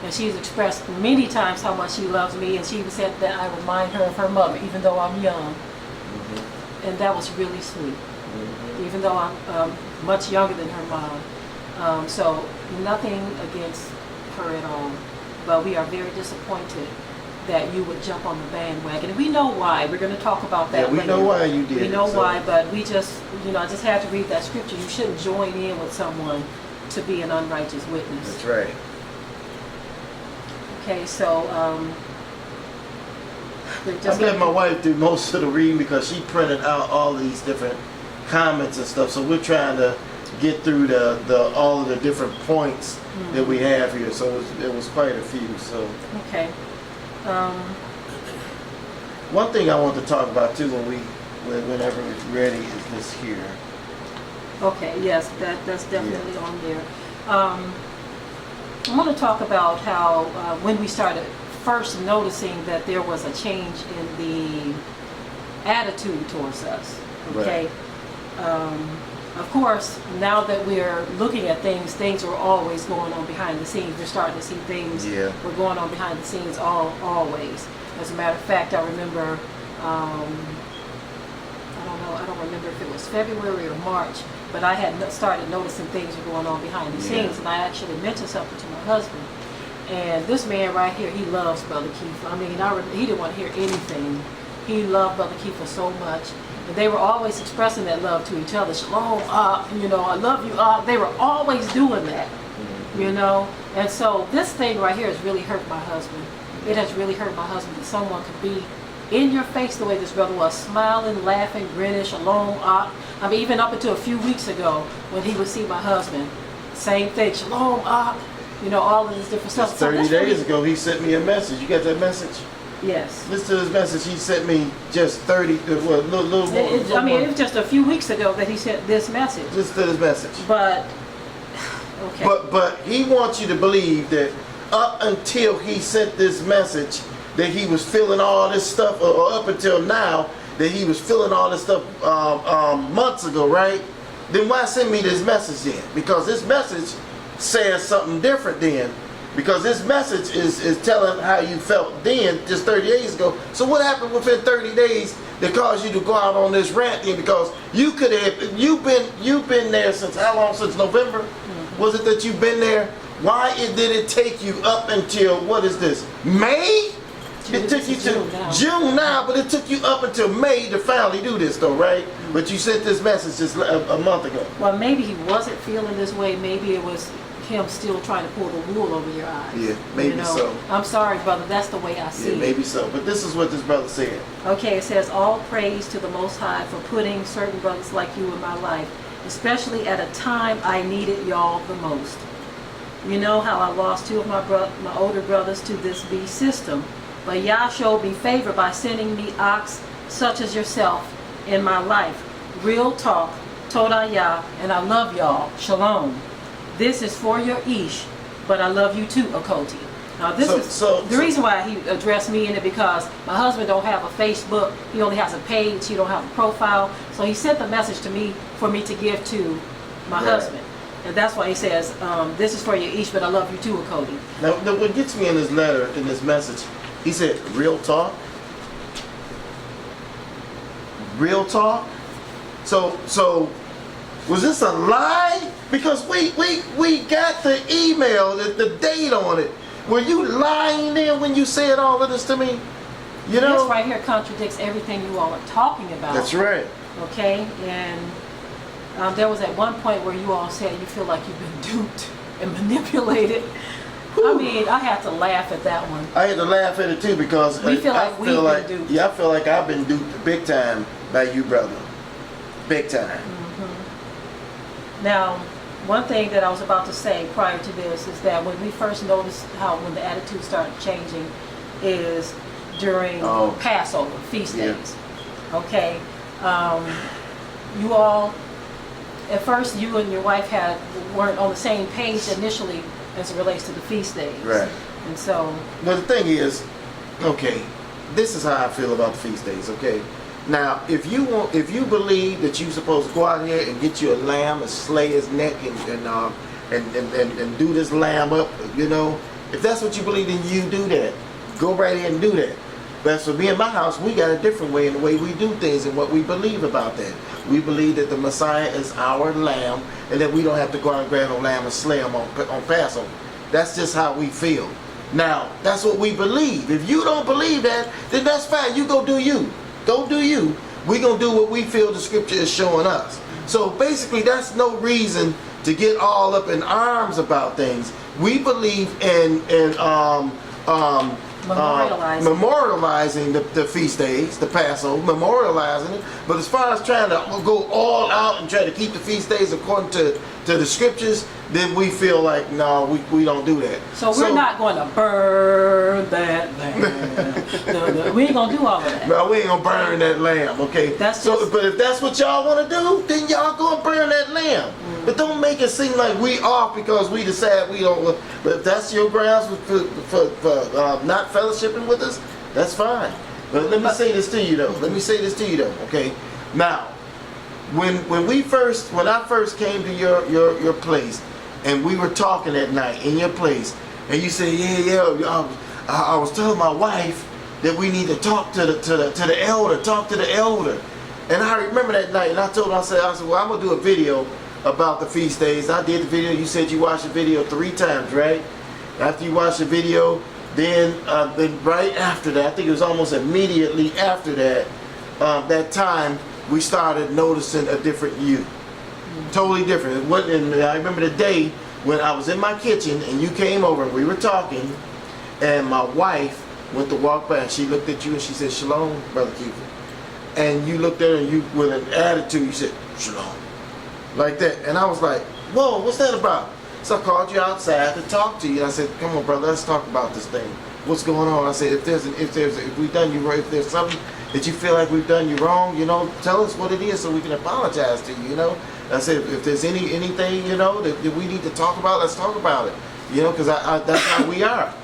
And she's expressed many times how much she loves me, and she said that I remind her of her mother, even though I'm young. And that was really sweet, even though I'm much younger than her mom. So nothing against her at all, but we are very disappointed that you would jump on the bandwagon. And we know why. We're going to talk about that Yeah, we later. know why you did We know it, so. why, but we just, you know, I just had to read that scripture. You shouldn't join in with someone to be an unrighteous witness. That's right. Okay, so I let my wife do most of the reading because she printed out all these different comments and stuff. So we're trying to get through the all of the different points that we have here. So it was quite a few. So okay. one thing I want to talk about too whenever it's ready is this here. Okay, yes, that's definitely on there. I want to talk about how when we started first noticing that there was a change in the attitude towards us. Okay. Of course, now that we're looking at things are always going on behind the scenes. We're starting to see things were going on behind the scenes always. As a matter of fact, I remember, I don't remember if it was February or March, but I had started noticing things were going on behind the scenes, and I actually mentioned something to my husband. And this man right here, he loves Brother Kepha. I mean, he didn't want to hear anything. He loved Brother Kepha so much. And they were always expressing that love to each other. Shalom, you know, I love you, They were always doing that, you know. And so this thing right here has really hurt my husband. It has really hurt my husband that someone could be in your face the way this brother was, smiling, laughing, grinning, shalom, I mean, even up until a few weeks ago when he would see my husband, same thing, shalom, you know, all of this different stuff. Just 30 days ago, he sent me a message. You got that message? Yes. Listen to this message. He sent me just 30, little more. I mean, it was just a few weeks ago that he sent this message. Listen to this message. But, okay. But he wants you to believe that up until he sent this message, that he was feeling all this stuff, or up until now, that he was feeling all this stuff months ago, right? Then why send me this message then? Because this message says something different then. Because this message is telling how you felt then, just 30 days ago. So what happened within 30 days that caused you to go out on this rant then? Because you could have, you've been there since how long? Since November? Was it that you've been there? Why did it take you up until, what is this, May? It took you to June now, but it took you up until May to finally do this though, right? But you sent this message just a month ago. Well, maybe he wasn't feeling this way. Maybe it was him still trying to pull the wool over your eyes. Yeah, maybe you know? so. I'm sorry, brother. That's the way I see it. Maybe so. But this is what this brother said. Okay, it says, all praise to the Most High for putting certain brothers like you in my life, especially at a time I needed y'all the most. You know how I lost two of my older brothers to this beast system, but Yah showed me favor by sending me ox such as yourself in my life. Real talk, Toda Yah, and I love y'all. Shalom. This is for your ish, but I love you too, Akoti. Now this is the reason why he addressed me in it, because my husband don't have a Facebook. He only has a page. He don't have a profile. So he sent the message to me for me to give to my husband. And that's why he says, this is for you each, but I love you too, Cody. Now, what gets me in this letter, in this message, he said, real talk. Real talk. So was this a lie? Because we got the email, the date on it. Were you lying there when you said all of this to me? You know? This right here contradicts everything you all are talking about. That's right. Okay, and there was at one point where you all said you feel like you've been duped and manipulated. I mean, I had to laugh at that one. I had to laugh at it too because We feel like we've been duped. Yeah, I feel like I've been duped big time by you, brother. Big time. Now, one thing that I was about to say prior to this is that when we first noticed when the attitude started changing is during Passover, feast days. Okay, you all, at first you and your wife weren't on the same page initially as it relates to the feast days. Right. And so. But the thing is, okay, this is how I feel about the feast days. Okay. Now, if you believe that you're supposed to go out here and get you a lamb and slay his neck and do this lamb up, you know, if that's what you believe, then you do that. Go right ahead and do that. But as for me and my house, we got a different way in the way we do things and what we believe about that. We believe that the Messiah is our lamb and that we don't have to go out and grab no lamb and slay him on Passover. That's just how we feel. Now, that's what we believe. If you don't believe that, then that's fine. You go do you. Go do you. We're going to do what we feel the scripture is showing us. So basically, that's no reason to get all up in arms about things. We believe in memorializing the feast days, the Passover, memorializing it. But as far as trying to go all out and try to keep the feast days according to the scriptures, then we feel like, no, we don't do that. So we're not going to burn that lamb. We ain't going to do all of that. No, we ain't going to burn that lamb, okay? But if that's what y'all want to do, then y'all go and burn that lamb. But don't make it seem like we off because we decide we don't. But if that's your grounds for not fellowshipping with us, that's fine. But let me say this to you though. Okay. Now, when I first came to your place, and we were talking that night in your place, and you said, I was telling my wife that we need to talk to the elder, and I remember that night, and I told her, I said, well, I'm gonna do a video about the feast days. I did the video. You said you watched the video 3 times, right? After you watched the video, then right after that, I think it was almost immediately after that, that time we started noticing a different you. Totally different. It wasn't. I remember the day when I was in my kitchen and you came over and we were talking, and my wife went to walk by and she looked at you and she said, "Shalom, Brother Kepha." And you looked at her and you, with an attitude, you said, "Shalom." Like that. And I was like, whoa, what's that about? So I called you outside to talk to you. I said, come on, brother, let's talk about this thing. What's going on? I said, if we've done you wrong, if there's something that you feel like we've done you wrong, you know, tell us what it is so we can apologize to you, you know. I said, if there's anything, you know, that we need to talk about, let's talk about it. You know, because that's how we are.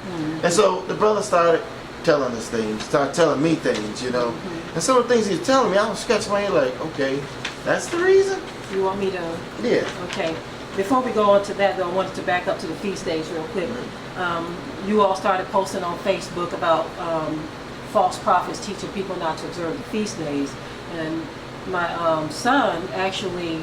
And so the brother started telling us things, started telling me things, you know. And some of the things he was telling me, I was scratching my head like, okay, that's the reason? You want me to? Yeah. Okay. Before we go on to that, though, I wanted to back up to the feast days real quick. You all started posting on Facebook about false prophets teaching people not to observe the feast days. And my son actually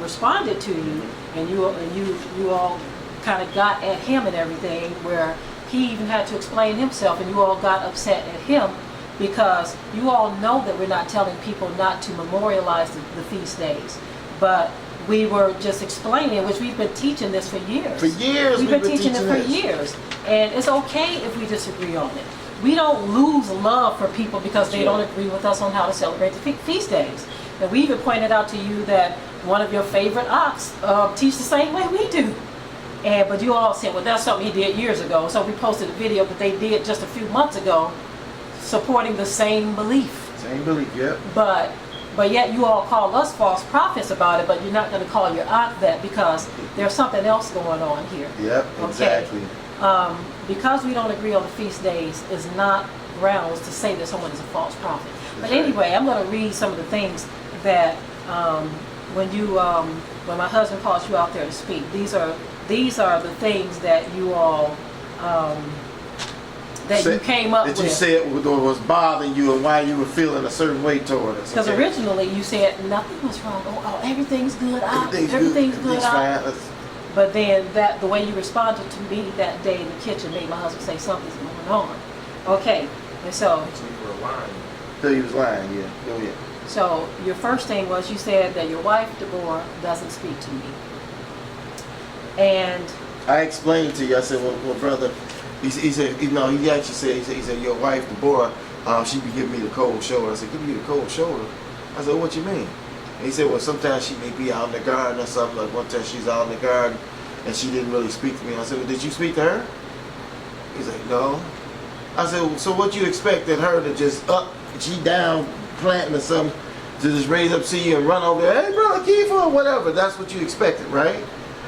responded to you, and you all kind of got at him and everything, where he even had to explain himself, and you all got upset at him because you all know that we're not telling people not to memorialize the feast days. But we were just explaining, which we've been teaching this for years. For years, we've been teaching it for years. And it's okay if we disagree on it. We don't lose love for people because they don't agree with us on how to celebrate the feast days. And we even pointed out to you that one of your favorite ox teach the same way we do. But you all said, well, that's something he did years ago. So we posted a video that they did just a few months ago supporting the same belief. Same belief, yeah. But yet you all call us false prophets about it, but you're not going to call your aunt that because there's something else going on here. Yep, exactly. Okay? Because we don't agree on the feast days is not grounds to say that someone is a false prophet. But anyway, I'm going to read some of the things that when you when my husband calls you out there to speak, these are the things that you all you came up with. That you said was bothering you and why you were feeling a certain way toward us. Because originally you said nothing was wrong. Oh, everything's good. Everything's good. But then the way you responded to me that day in the kitchen made my husband say something's going on. Okay, and so. You were lying. So he was lying, yeah. Go ahead. So your first thing was you said that your wife, Deborah, doesn't speak to me. And I explained to you, I said, well brother, he said, he actually said, he said, your wife, Deborah, she be giving me the cold shoulder. I said, give me the cold shoulder? I said, what you mean? And he said, well, sometimes she may be out in the garden or something. Like one time she's out in the garden and she didn't really speak to me. I said, well, did you speak to her? He's like, no. I said, well, so what you expected her to just she down planting or something, to just raise up, see you and run over there, hey brother Kepha, or whatever. That's what you expected, right?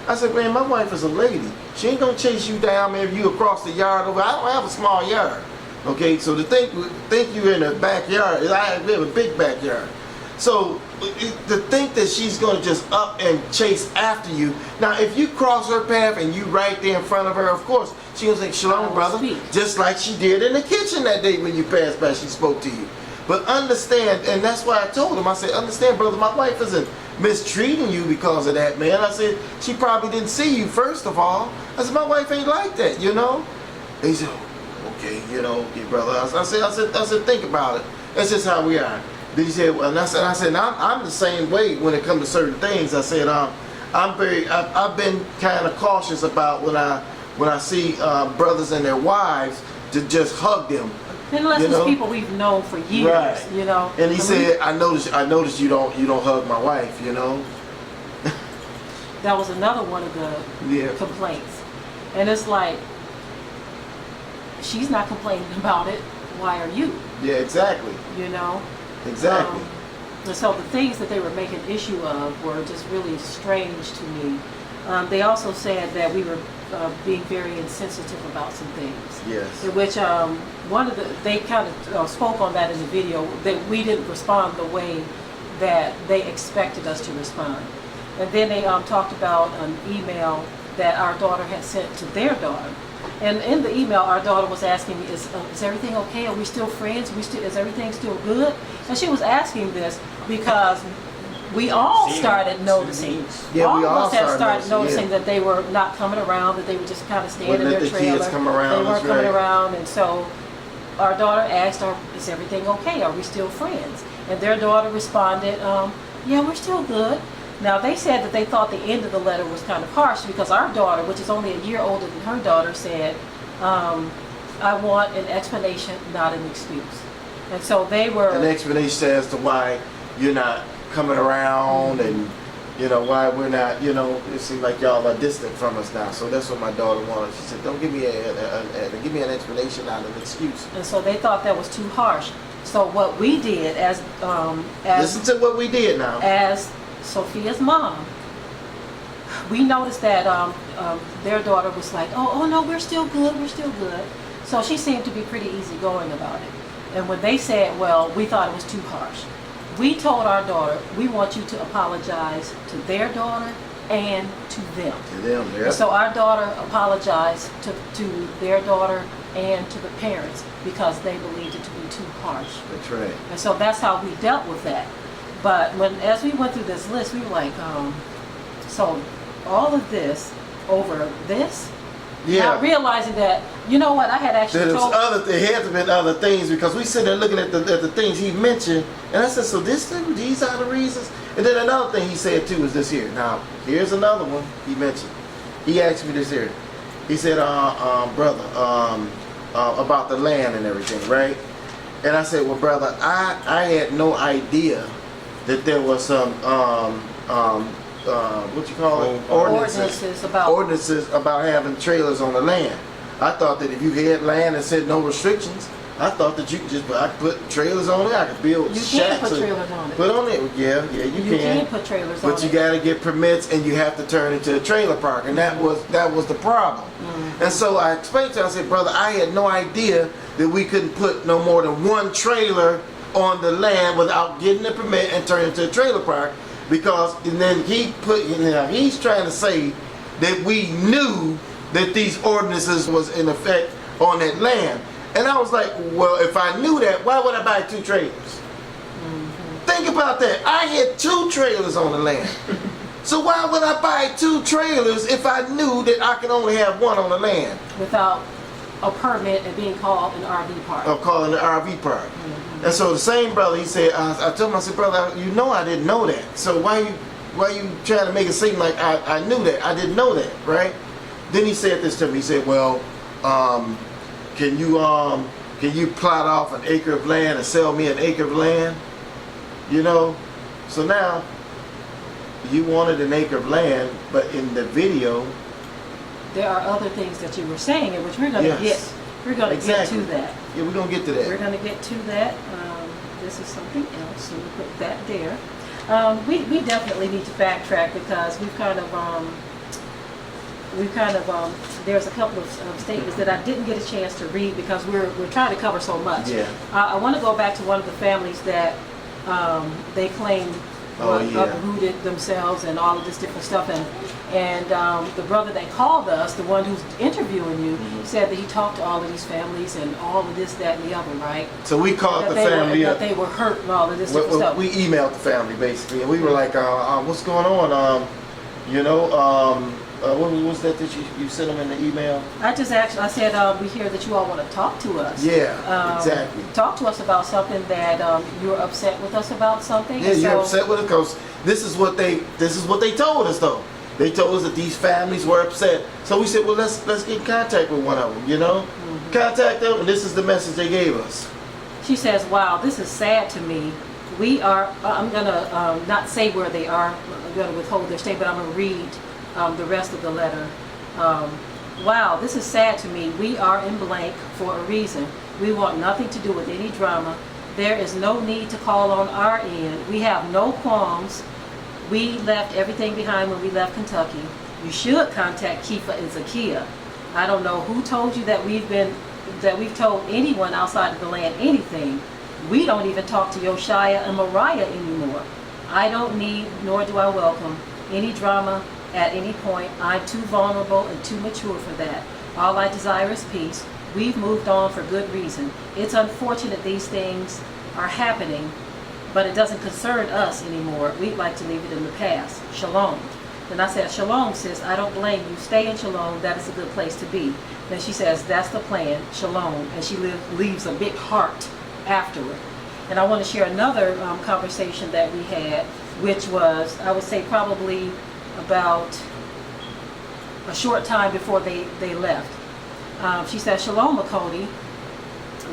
I said, man, my wife is a lady. She ain't gonna chase you down, man, if you across the yard over. I don't have a small yard. Okay, so to think you're in a backyard, I have a big backyard. So to think that she's gonna just up and chase after you. Now if you cross her path and you right there in front of her, of course, she gonna say, shalom brother, just like she did in the kitchen that day when you passed by, she spoke to you. But understand, and that's why I told him, I said, understand brother, my wife isn't mistreating you because of that, man. I said, she probably didn't see you first of all. I said, my wife ain't like that, you know? And he said, okay, you know, okay, brother. I said, think about it. That's just how we are. Then he said, well, and I said, I'm the same way when it comes to certain things. I said, I've been kind of cautious about when I see brothers and their wives to just hug them. Unless it's people we've known for years, right. You know. And he said, I noticed you don't hug my wife, you know. That was another one of the complaints. And it's like, she's not complaining about it. Why are you? Yeah, exactly. You know? Exactly. And so the things that they were making issue of were just really strange to me. They also said that we were being very insensitive about some things. Yes. In which they kind of spoke on that in the video, that we didn't respond the way that they expected us to respond. And then they talked about an email that our daughter had sent to their daughter. And in the email, our daughter was asking me, is everything okay? Are we still friends? Is everything still good? And she was asking this because we all started noticing. Yeah, all we of all us had started noticing, noticing that they were not coming around, that they were just kind of staying in their the trailer. kids come around, they weren't coming right. around, and so our daughter asked her, is everything okay? Are we still friends? And their daughter responded, yeah, we're still good. Now they said that they thought the end of the letter was kind of harsh because our daughter, which is only a year older than her daughter, said, I want an explanation, not an excuse. And so they were... An explanation as to why you're not coming around and, you know, why we're not, you know, it seems like y'all are distant from us now. So that's what my daughter wanted. She said, don't give me give me an explanation, not an excuse. And so they thought that was too harsh. So what we did as listen to what we did now. As Sophia's mom, we noticed that their daughter was like, oh no, we're still good. So she seemed to be pretty easygoing about it. And when they said, well, we thought it was too harsh, we told our daughter, we want you to apologize to their daughter and to them. To them, yeah. And so our daughter apologized to their daughter and to the parents because they believed it to be too harsh. That's right. And so that's how we dealt with that. But as we went through this list, we were like, so all of this over this? Yeah. Not realizing that, you know what, I had actually There told... had to been other things because we sit there looking at the things he mentioned, and I said, so these are the reasons? And then another thing he said too is this here. Now, here's another one he mentioned. He asked me this here. He said, brother, about the land and everything, right? And I said, well, brother, I had no idea that there was some what you call it? Ordinances about having trailers on the land. I thought that if you had land and said no restrictions, I thought that you could just I could put trailers on it. I could build shacks. You can put trailers on it. Put on it, yeah, you can put trailers on it. But you got to get permits, and you have to turn into a trailer park, and that was the problem. Mm-hmm. And so I explained to him. I said, brother, I had no idea that we couldn't put no more than one trailer on the land without getting a permit and turn into a trailer park. because and then he's trying to say that we knew that these ordinances was in effect on that land. And I was like, well, if I knew that, why would I buy 2 trailers? Think about that. I had 2 trailers on the land. So why would I buy 2 trailers if I knew that I could only have 1 on the land? Without a permit and being called an RV park. Of calling the RV park. And so the same brother, he said, I told him, I said, brother, you know I didn't know that. So why you trying to make it seem like I knew that? I didn't know that, right? Then he said this to me. He said, well, can you plot off an acre of land and sell me an acre of land? You know? So now, you wanted an acre of land, but in the video, there are other things that you were saying, which we're going to Yes. get to that. Yeah, we're going to get to that. We're going to get to that. This is something else, so we'll put that there. We definitely need to backtrack because we've kind of there's a couple of statements that I didn't get a chance to read because we're trying to cover so much. Yeah. I want to go back to one of the families that they claim uprooted themselves and all of this different stuff, and the brother that called us, the one who's interviewing you, said that he talked to all of these families and all of this, that, and the other, right? So we called the family up. That they were hurt and all of this different stuff. We emailed the family basically, and we were like, what's going on? What was that you sent them in the email? I said, we hear that you all want to talk to us. Yeah, exactly. Talk to us about something that you're upset with us about something. Yeah, you're upset with us because this is what they told us though. They told us that these families were upset. So we said, well, let's get in contact with one of them, Contact them, and this is the message they gave us. She says, wow, this is sad to me. We are, I'm going to not say where they are. I'm going to withhold their statement, but I'm going to read the rest of the letter. Wow, this is sad to me. We are in blank for a reason. We want nothing to do with any drama. There is no need to call on our end. We have no qualms. We left everything behind when we left Kentucky. You should contact Kepha and Zakiyah. I don't know who told you that we've told anyone outside of the land anything. We don't even talk to Yoshiah and Mariah anymore. I don't need, nor do I welcome, any drama at any point. I'm too vulnerable and too mature for that. All I desire is peace. We've moved on for good reason. It's unfortunate these things are happening, but it doesn't concern us anymore. We'd like to leave it in the past. Shalom. Then I said, shalom, sis. I don't blame you. Stay in shalom. That is a good place to be. Then she says, that's the plan. Shalom. And she leaves a big heart afterward. And I want to share another conversation that we had, which was, I would say, probably about a short time before they left. She said, shalom, Makoni.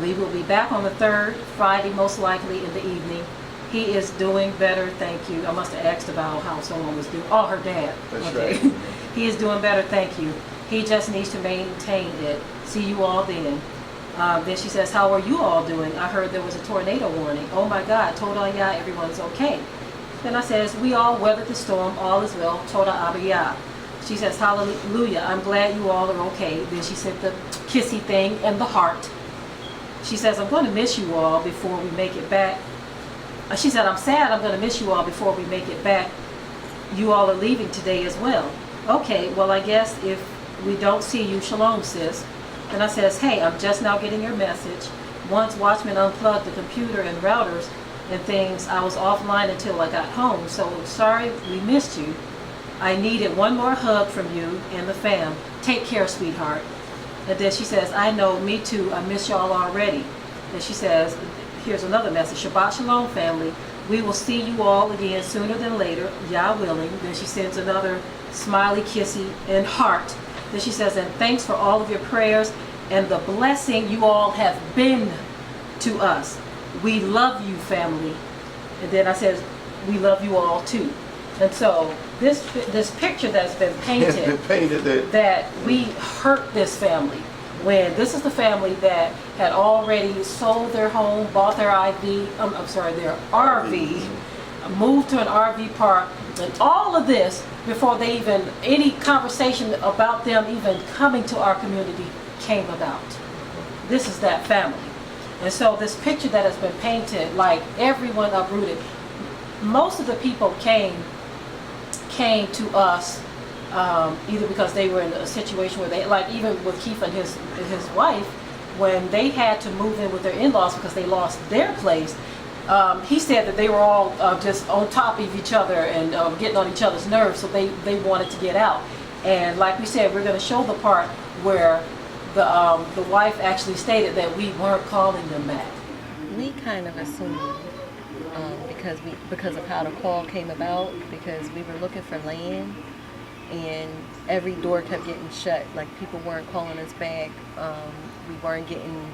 We will be back on the 3rd, Friday, most likely in the evening. He is doing better, thank you. I must have asked about how someone was doing. Oh, her dad. That's okay. right. He is doing better, thank you. He just needs to maintain it. See you all then. Then she says, how are you all doing? I heard there was a tornado warning. Oh my God, Toda Yah, everyone's okay. Then I says, we all weathered the storm, all is well, Toda Abba Yah. She says, hallelujah, I'm glad you all are okay. Then she sent the kissy thing and the heart. She says, I'm going to miss you all before we make it back. She said, I'm sad I'm going to miss you all before we make it back. You all are leaving today as well. Okay, well, I guess if we don't see you, shalom, sis. And I says, hey, I'm just now getting your message. Once Watchman unplugged the computer and routers and things, I was offline until I got home. So sorry we missed you. I needed one more hug from you and the fam. Take care, sweetheart. And then she says, I know, me too. I miss y'all already. And she says, here's another message. Shabbat Shalom, family. We will see you all again sooner than later, Yah willing. Then she sends another smiley, kissy, and heart. Then she says, and thanks for all of your prayers and the blessing you all have been to us. We love you, family. And then I says, we love you all too. And so this picture that's been painted, that we hurt this family. When this is the family that had already sold their home, bought their their RV, moved to an RV park, and all of this before they even, any conversation about them even coming to our community came about. This is that family. And so this picture that has been painted, like everyone uprooted, most of the people came to us either because they were in a situation where they, like even with Kepha and his wife, when they had to move in with their in-laws because they lost their place, he said that they were all just on top of each other and getting on each other's nerves, so they wanted to get out. And like we said, we're going to show the part where the wife actually stated that we weren't calling them back. We kind of assumed because of how the call came about, because we were looking for land and every door kept getting shut. Like people weren't calling us back. We weren't getting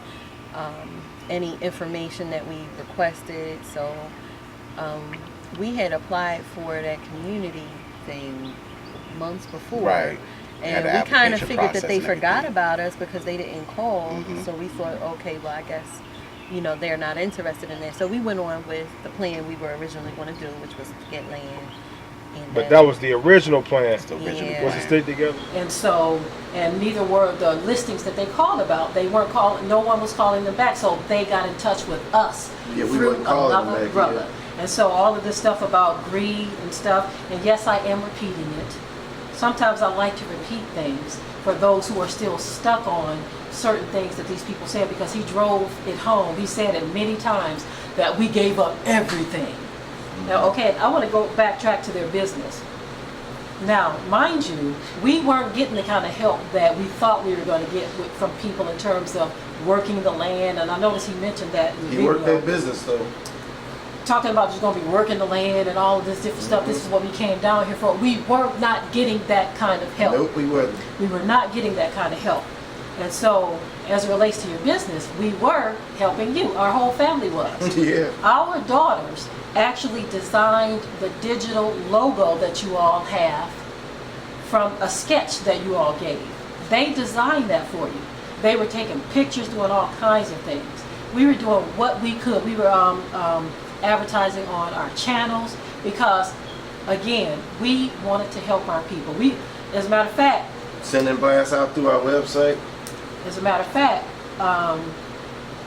any information that we requested. So we had applied for that community thing months before. Right. And Yeah, we kind of application figured that they process and forgot everything. about us because they didn't call. Mhm. So we thought, okay, well, I guess, they're not interested in that. So we went on with the plan we were originally going to do, which was to get land. And But that was the original plan. That's the original Yeah. Was to plan. stay together. And so, and neither were the listings that they called about. They weren't calling, no one was calling them back, so they got in touch with us Yeah, we through weren't calling them another back, brother. yeah. And so all of this stuff about greed and stuff, and yes, I am repeating it. Sometimes I like to repeat things for those who are still stuck on certain things that these people said, because he drove it home. He said it many times that we gave up everything. Now, okay, I want to go backtrack to their business. Now, mind you, we weren't getting the kind of help that we thought we were going to get from people in terms of working the land. And I noticed he mentioned that in the He video. worked that business though. Talking about just going to be working the land and all of this different stuff. This is what we came down here for. We were not getting that kind of help. Nope, we wasn't. We were not getting that kind of help. And so, as it relates to your business, we were helping you. Our whole family was. Yeah. Our daughters actually designed the digital logo that you all have from a sketch that you all gave. They designed that for you. They were taking pictures, doing all kinds of things. We were doing what we could. We were advertising on our channels because, again, we wanted to help our people. As a matter of fact, Sending blasts out through our website.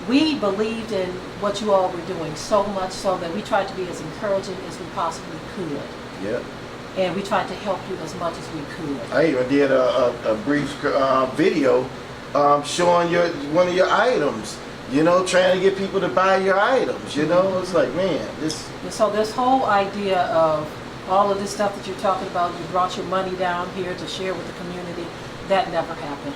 we believed in what you all were doing so much so that we tried to be as encouraging as we possibly could. Yep. And we tried to help you as much as we could. I even did a brief video showing one of your items. Trying to get people to buy your items. It's like, man, this. And so this whole idea of all of this stuff that you're talking about, you brought your money down here to share with the community, that never happened.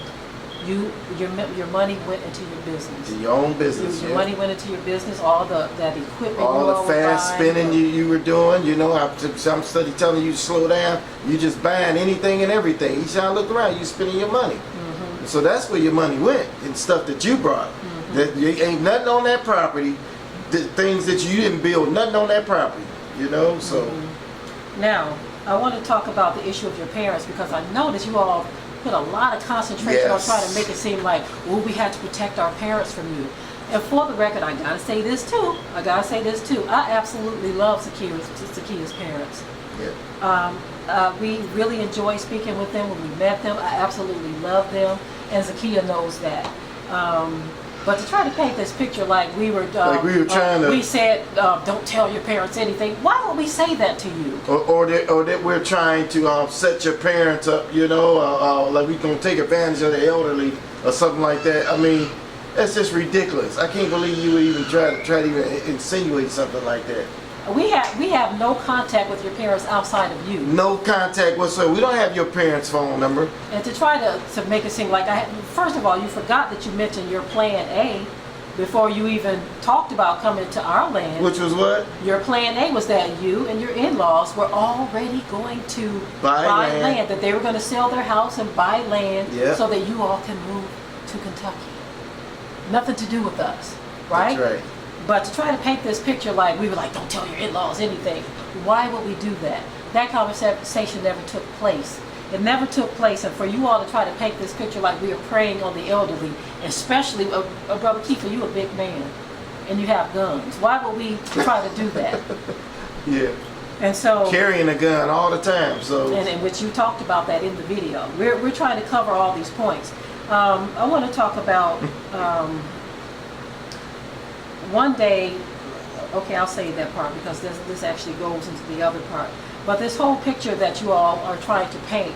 Your money went into your business. Your own business. Your yeah. money went into your business. All that equipment. All you the all were fast buying. spending you were doing. I'm study telling you to slow down. You just buying anything and everything. Each time I look around, you spending your money. Mm-hmm. So that's where your money went, and stuff that you brought. Mm-hmm. That ain't nothing on that property. The things that you didn't build, nothing on that property. So. Now, I want to talk about the issue of your parents, because I noticed you all put a lot of concentration on Yes. trying to make it seem like, we had to protect our parents from you. And for the record, I gotta say this too. I absolutely love Zakiyah's parents. Yeah. We really enjoyed speaking with them when we met them. I absolutely love them, and Zakiyah knows that. But to try to paint this picture like we were trying to. we said, don't tell your parents anything. Why would we say that to you? Or that we're trying to set your parents up, like we gonna take advantage of the elderly or something like that. I mean, that's just ridiculous. I can't believe you would even try to even insinuate something like that. We have no contact with your parents outside of you. No contact whatsoever. We don't have your parents' phone number. And to try to make it seem like first of all, you forgot that you mentioned your plan A before you even talked about coming to our land. Which was what? Your plan A was that you and your in-laws were already going to Buy land. that they were going to sell their house and buy land Yeah. so that you all can move to Kentucky. Nothing to do with us, right? That's right. But to try to paint this picture like we were like, don't tell your in-laws anything. Why would we do that? That conversation never took place. It never took place, and for you all to try to paint this picture like we are preying on the elderly, especially, Brother Kepha, you a big man, and you have guns. Why would we try to do that? Yeah. And so, Carrying a gun all the time. So. and in which you talked about that in the video. We're trying to cover all these points. I want to talk about one day Okay, I'll say that part because this actually goes into the other part. But this whole picture that you all are trying to paint,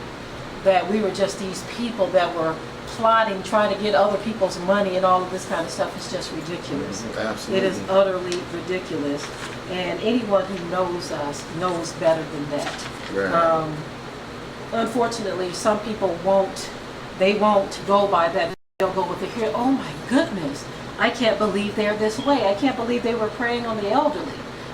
that we were just these people that were plotting, trying to get other people's money and all of this kind of stuff is just ridiculous. Absolutely. It is utterly ridiculous. And anyone who knows us knows better than that. Right. Unfortunately, some people won't go by that. They'll go with the here, oh my goodness, I can't believe they're this way. I can't believe they were preying on the elderly.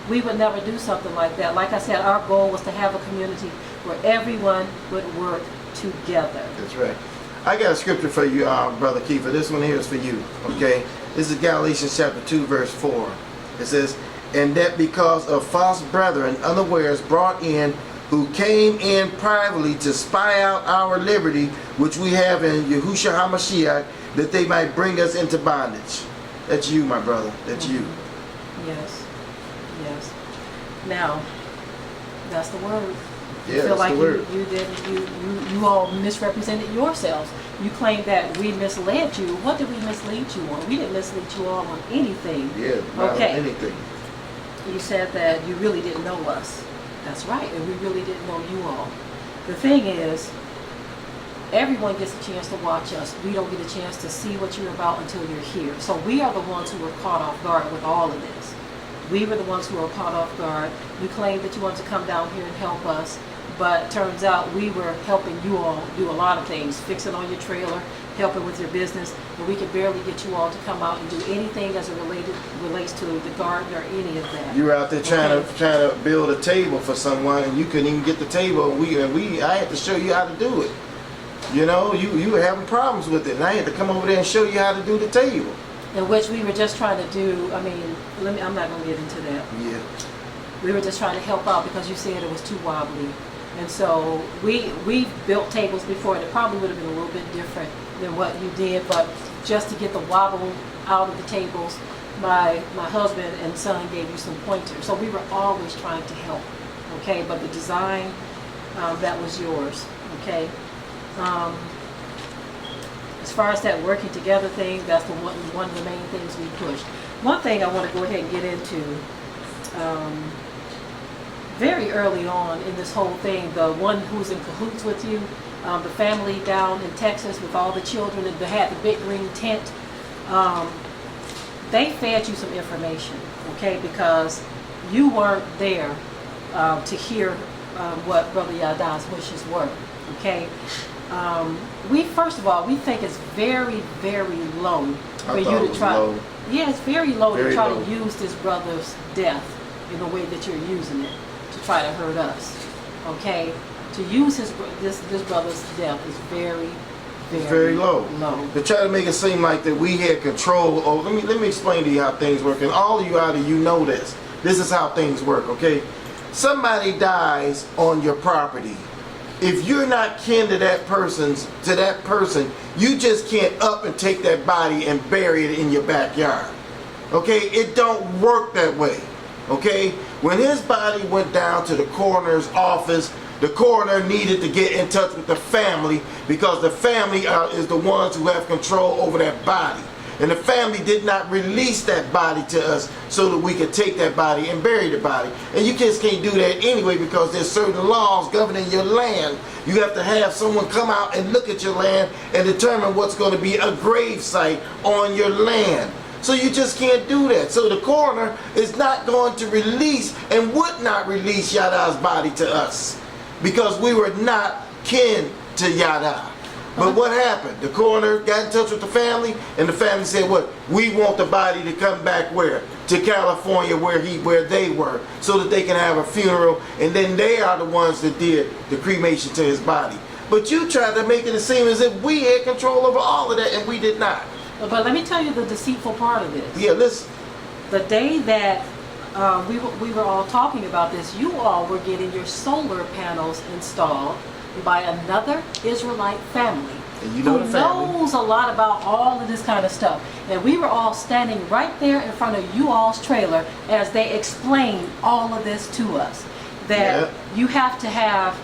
We would never do something like that. Like I said, our goal was to have a community where everyone would work together. That's right. I got a scripture for you, Brother Kepha. This one here is for you, okay? This is Galatians chapter 2, verse 4. It says, and that because of false brethren unawares brought in, who came in privately to spy out our liberty, which we have in Yahushua HaMashiach, that they might bring us into bondage. That's you, my brother. That's you. Yes. Yes. Now, that's the word. Yeah, You feel that's like the word. you all misrepresented yourselves. You claim that we misled you. What did we mislead you on? We didn't mislead you all on anything. Yeah, not Okay. on anything. You said that you really didn't know us. That's right, and we really didn't know you all. The thing is, everyone gets a chance to watch us. We don't get a chance to see what you're about until you're here. So we are the ones who were caught off guard with all of this. We were the ones who were caught off guard. You claimed that you wanted to come down here and help us, but turns out we were helping you all do a lot of things, fixing on your trailer, helping with your business, and we could barely get you all to come out and do anything as it relates to the garden or any of that. You were out there trying to build a table for someone, and you couldn't even get the table. I had to show you how to do it. You know, you were having problems with it, and I had to come over there and show you how to do the table. In which we were just trying to do. I mean, I'm not going to get into that. Yeah. We were just trying to help out because you said it was too wobbly. And so we built tables before, and it probably would have been a little bit different than what you did, but just to get the wobble out of the tables, my husband and son gave you some pointers. So we were always trying to help, okay? But the design, that was yours, okay? As far as that working together thing, that's one of the main things we pushed. One thing I want to go ahead and get into, very early on in this whole thing, the one who's in cahoots with you, the family down in Texas with all the children that had the big green tent, they fed you some information, okay, because you weren't there to hear what Brother Yada's wishes were, okay. First of all, we think it's very, very low for you to try. Low. Yeah, it's very low Very to try low. to use this brother's death in the way that you're using it to try to hurt us. Okay, to use this brother's death is very, Very low. To try to make it seem like that we had control over. Let me explain to you how things work, and all of you out there, you know this. This is how things work. Okay, somebody dies on your property. If you're not kin to that person, you just can't up and take that body and bury it in your backyard. Okay, it don't work that way. Okay, when his body went down to the coroner's office, the coroner needed to get in touch with the family because the family is the ones who have control over that body. And the family did not release that body to us so that we could take that body and bury the body. And you just can't do that anyway because there's certain laws governing your land. You have to have someone come out and look at your land and determine what's going to be a grave site on your land. So you just can't do that. So the coroner is not going to release and would not release Yada's body to us because we were not kin to Yada. But what happened? The coroner got in touch with the family, and the family said, "What? We want the body to come back where? To California, where they were, so that they can have a funeral." And then they are the ones that did the cremation to his body. But you tried to make it seem as if we had control over all of that, and we did not. But let me tell you the deceitful part of this. Yeah, listen. The day that we were all talking about this, you all were getting your solar panels installed by another Israelite family And you know who the family. knows a lot about all of this kind of stuff. And we were all standing right there in front of you all's trailer as they explained all of this to us. That you have to have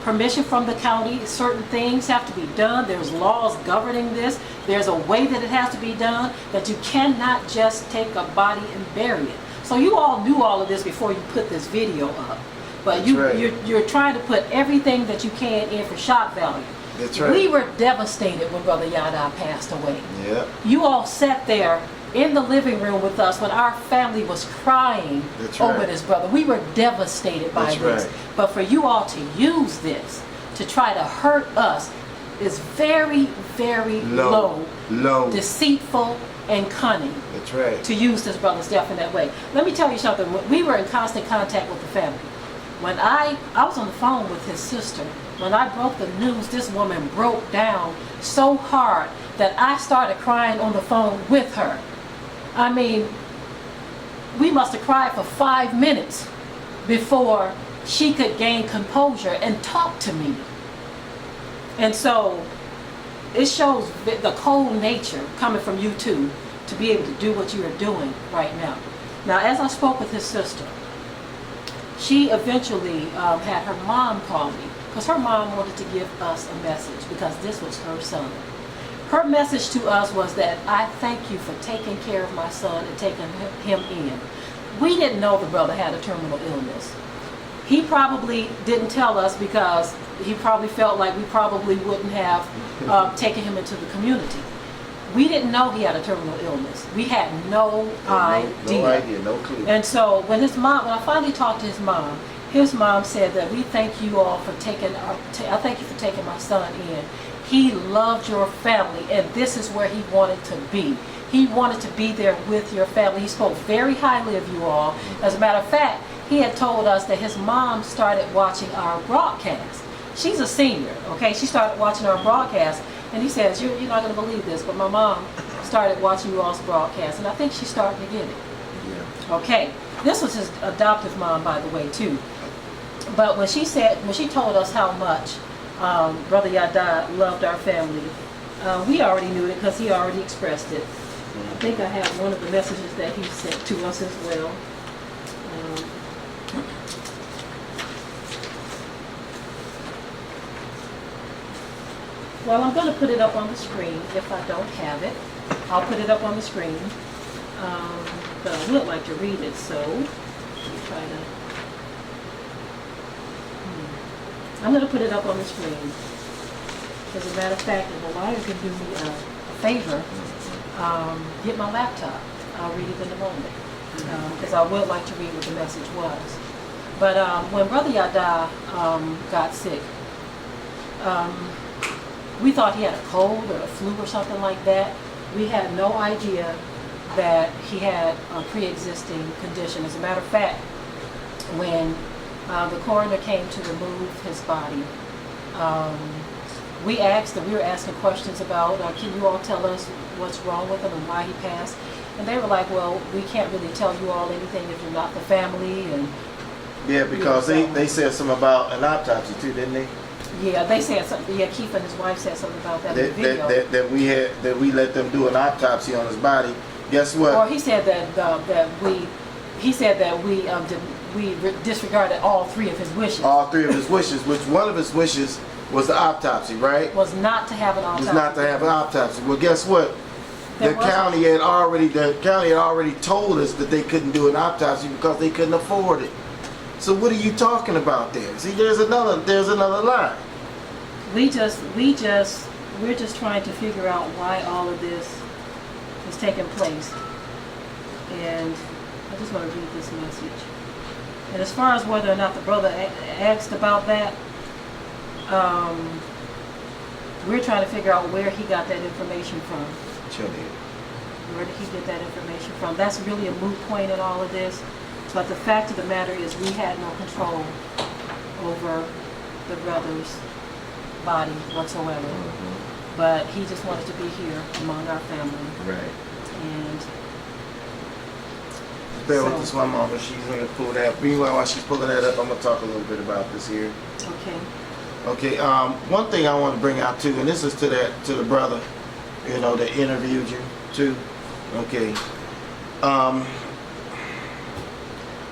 permission from the county. Certain things have to be done. There's laws governing this. There's a way that it has to be done, that you cannot just take a body and bury it. So you all knew all of this before you put this video up. But That's right. you're trying to put everything that you can in for shock value. That's right. We were devastated when Brother Yada passed away. Yeah. You all sat there in the living room with us when our family was crying That's over right. this brother. We were devastated by That's this. right. But for you all to use this to try to hurt us is very, very low, deceitful, and cunning. That's right. To use this brother's death in that way. Let me tell you something. We were in constant contact with the family. When I was on the phone with his sister, when I broke the news, this woman broke down so hard that I started crying on the phone with her. I mean, we must have cried for 5 minutes before she could gain composure and talk to me. And so it shows the cold nature coming from you two to be able to do what you are doing right now. Now, as I spoke with his sister, she eventually had her mom call me because her mom wanted to give us a message because this was her son. Her message to us was that I thank you for taking care of my son and taking him in. We didn't know the brother had a terminal illness. He probably didn't tell us because he probably felt like we probably wouldn't have taken him into the community. We didn't know he had a terminal illness. We had no idea. No idea, no clue. And so when I finally talked to his mom said that we thank you all for I thank you for taking my son in. He loved your family and this is where he wanted to be. He wanted to be there with your family. He spoke very highly of you all. As a matter of fact, he had told us that his mom started watching our broadcast. She's a senior, okay? She started watching our broadcast, and he says, you're not going to believe this, but my mom started watching you all's broadcast, and I think she's starting to get it. Yeah. Okay, this was his adoptive mom, by the way, too. But when she told us how much Brother Yada loved our family, we already knew it because he already expressed it. I think I have one of the messages that he sent to us as well. Well, I'm going to put it up on the screen. If I don't have it, I'll put it up on the screen. But I would like to read it, so let me try to. I'm going to put it up on the screen. As a matter of fact, if a lawyer can do me a favor, get my laptop. I'll read it in a moment. Because I would like to read what the message was. But when Brother Yada got sick, we thought he had a cold or a flu or something like that. We had no idea that he had a pre-existing condition. As a matter of fact, when the coroner came to remove his body, we were asking questions about, can you all tell us what's wrong with him and why he passed? And they were like, well, we can't really tell you all anything if you're not the family. And yeah, because they said something about an autopsy too, didn't they? Yeah, they said something. Yeah, Kepha and his wife said something about that in the video. That we let them do an autopsy on his body. Guess what? Or he said that we disregarded all 3 of his wishes. All 3 of his wishes, which one of his wishes was the autopsy, right? Was not to have an autopsy. Was not to have an autopsy. Well, guess what? The county had already told us that they couldn't do an autopsy because they couldn't afford it. So what are you talking about there? See, there's another line. We're just trying to figure out why all of this is taking place. And I just want to read this message. And as far as whether or not the brother asked about that, we're trying to figure out where he got that information from. Where did he get that information from? That's really a moot point in all of this. But the fact of the matter is we had no control over the brother's body whatsoever. Mm-hmm. But he just wanted to be here among our family. Right. And bear with this one moment. She's going to pull that. Meanwhile, while she's pulling that up, I'm going to talk a little bit about this here. Okay. Okay. One thing I want to bring out too, and this is to the brother, that interviewed you too. Okay.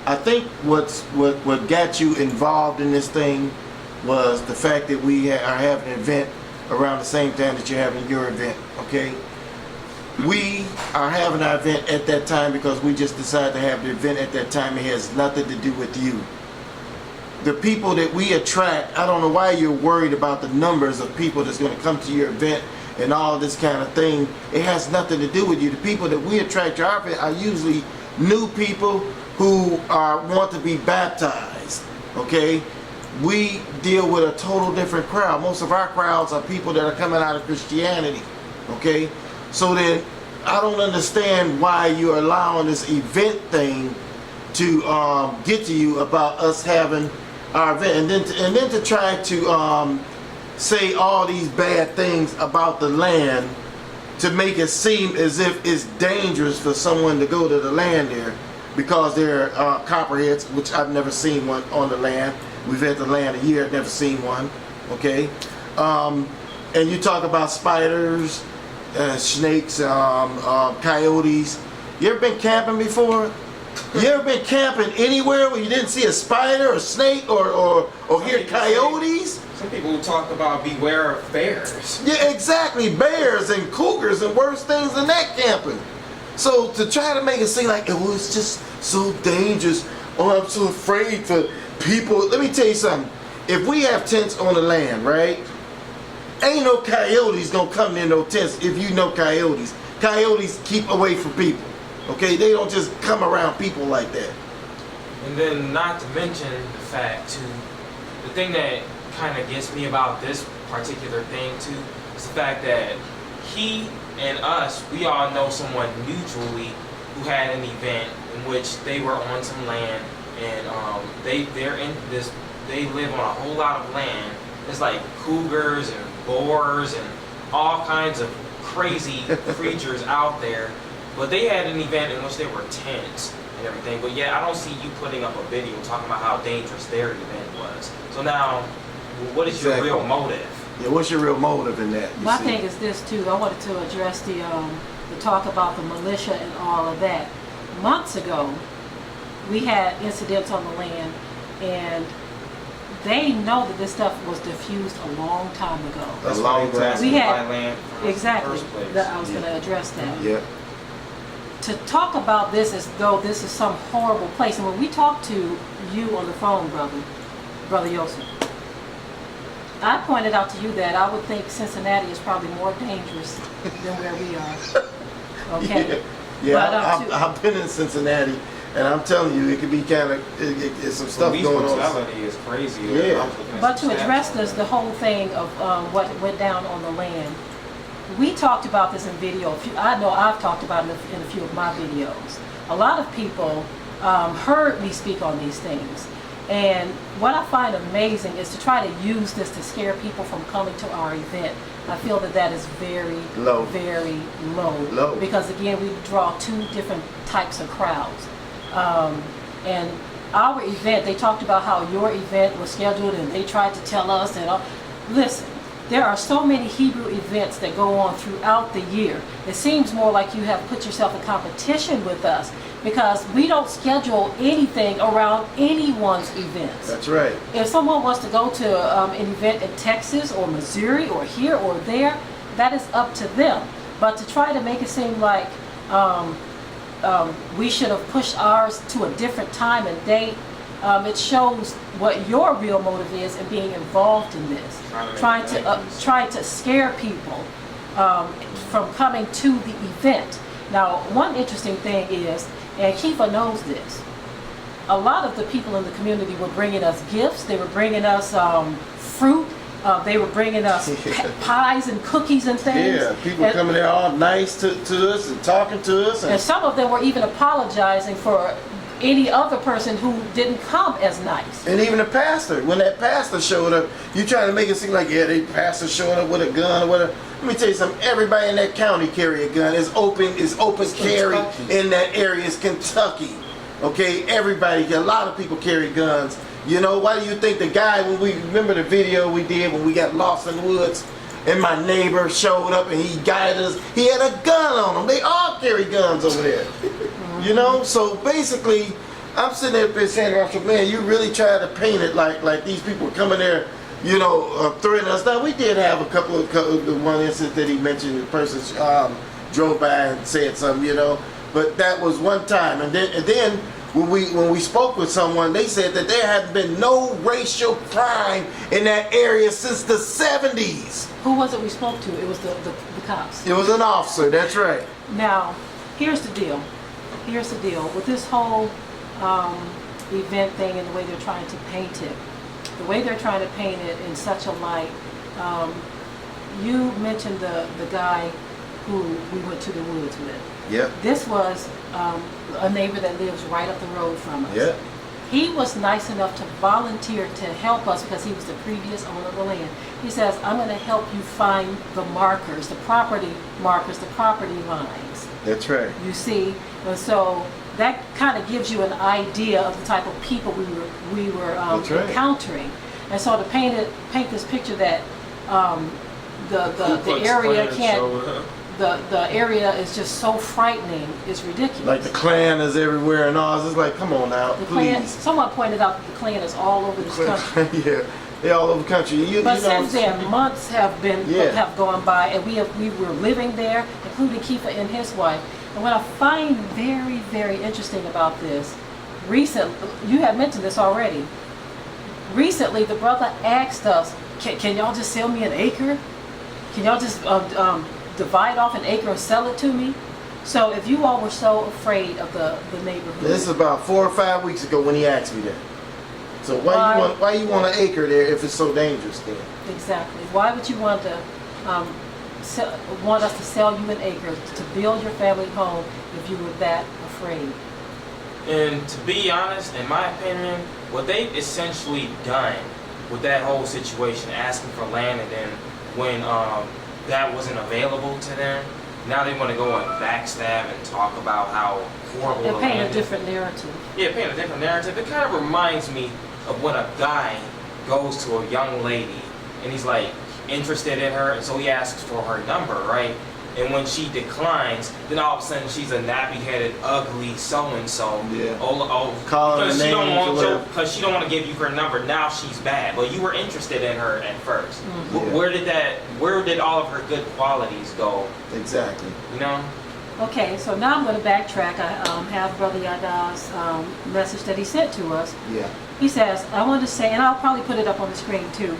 I think what got you involved in this thing was the fact that we are having an event around the same time that you're having your event. Okay. we are having our event at that time because we just decided to have the event at that time. It has nothing to do with you. The people that we attract, I don't know why you're worried about the numbers of people that's going to come to your event and all this kind of thing. It has nothing to do with you. The people that we attract to our event are usually new people who want to be baptized, okay? We deal with a total different crowd. Most of our crowds are people that are coming out of Christianity, okay? So then, I don't understand why you're allowing this event thing to get to you about us having our event, and then to try to say all these bad things about the land to make it seem as if it's dangerous for someone to go to the land there because they're copperheads, which I've never seen one on the land. We've had the land a year, I've never seen one, okay? And you talk about spiders, snakes, coyotes. You ever been camping before? You ever been camping anywhere where you didn't see a spider or snake or hear coyotes? Some people talk about beware of bears. Yeah, exactly. Bears and cougars and worse things than that camping. So to try to make it seem like it was just so dangerous, oh, I'm so afraid for people. Let me tell you something. If we have tents on the land, right? Ain't no coyotes gonna come in no tents if you know coyotes. Coyotes keep away from people. Okay? They don't just come around people like that. And then not to mention the fact too, the thing that kind of gets me about this particular thing too is the fact that he and us, we all know someone mutually who had an event in which they were on some land and they live on a whole lot of land. It's like cougars and boars and all kinds of crazy creatures out there. But they had an event in which there were tents and everything. But yeah, I don't see you putting up a video talking about how dangerous their event was. So now, what is your real motive? Yeah, what's your real motive in that? My thing is this too. I wanted to address the talk about the militia and all of that. Months ago, we had incidents on the land, and they know that this stuff was diffused a long time ago. That's why they tasked We to had buy land exactly. in the first place. That I was going to address that. Yeah. To talk about this as though this is some horrible place, and when we talked to you on the phone, brother Yosef, I pointed out to you that I would think Cincinnati is probably more dangerous than where we are. Okay. Yeah, But, I've been in Cincinnati, and I'm telling you, it could be kind of it's some stuff Police going on. brutality is crazy. Yeah. But to address this, the whole thing of what went down on the land, we talked about this in video. I know I've talked about it in a few of my videos. A lot of people heard me speak on these things. And what I find amazing is to try to use this to scare people from coming to our event. I feel that that is very Low. very low. Low. Because again, we draw two different types of crowds. And our event, they talked about how your event was scheduled and they tried to tell us and all. Listen, there are so many Hebrew events that go on throughout the year. It seems more like you have put yourself in competition with us because we don't schedule anything around anyone's events. That's right. If someone wants to go to an event in Texas or Missouri or here or there, that is up to them. But to try to make it seem like we should have pushed ours to a different time and date, it shows what your real motive is in being involved in this. Trying to scare people from coming to the event. Now, one interesting thing is, and Kepha knows this, a lot of the people in the community were bringing us gifts. They were bringing us fruit. They were bringing us pies and cookies and things. Yeah, people coming there all nice to us and talking to us. And some of them were even apologizing for any other person who didn't come as nice. And even the pastor, when that pastor showed up, you trying to make it seem like, yeah, the pastor showing up with a gun or whatever. Let me tell you something, everybody in that county carry a gun. It's open carry in that area. It's Kentucky. Okay, everybody, a lot of people carry guns. You know, why do you think the guy, when we remember the video we did when we got lost in the woods, and my neighbor showed up and he guided us, he had a gun on him. They all carry guns over there. You know, so basically, I'm sitting there saying, man, you really try to paint it like these people were coming there, you know, threatening us. Now, we did have a couple of the one instance that he mentioned, the person drove by and said something, you know. But that was one time, and then when we spoke with someone, they said that there had been no racial crime in that area since the 70s. Who was it we spoke to? It was the cops. It was an officer. That's right. Now, here's the deal. Here's the deal with this whole event thing and the way they're trying to paint it. The way they're trying to paint it in such a light. You mentioned the guy who we went to the woods with. Yep. This was a neighbor that lives right up the road from us. Yep. He was nice enough to volunteer to help us because he was the previous owner of the land. He says, I'm going to help you find the markers, the property markers, the property lines. That's right. You see? And so that kind of gives you an idea of the type of people we were That's right. encountering. And so to paint this picture that the area can't, the area is just so frightening is ridiculous. Like the Klan is everywhere and all. It's like, come on now, The Klan, please. someone pointed out that the Klan is all over this country. Yeah, they're all over the country. But since then, months have gone by, and we were living there, including Kepha and his wife. And what I find very, very interesting about this, you had mentioned this already. Recently, the brother asked us, "Can y'all just sell me an acre? Can y'all just divide off an acre and sell it to me?" So if you all were so afraid of the neighborhood. This is about 4 or 5 weeks ago when he asked me that. So why you want an acre there if it's so dangerous then? Exactly. Why would you want to want us to sell you an acre to build your family home if you were that afraid? And to be honest, in my opinion, what they've essentially done with that whole situation, asking for land, and then when that wasn't available to them, now they want to go and backstab and talk about how horrible They're the painting land a different narrative. Yeah, paint a different narrative. It kind of reminds me of when a guy goes to a young lady and he's like interested in her, and so he asks for her number, right? And when she declines, then all of a sudden she's a nappy-headed, ugly so-and-so. Yeah. Calling because her she don't want to give you her number. Now she's bad. But you were interested in her at first. Mm-hmm. Where did all of her good qualities go? Exactly. You know? Okay, so now I'm going to backtrack. I have Brother Yada's message that he sent to us. Yeah. He says, I want to say, and I'll probably put it up on the screen too.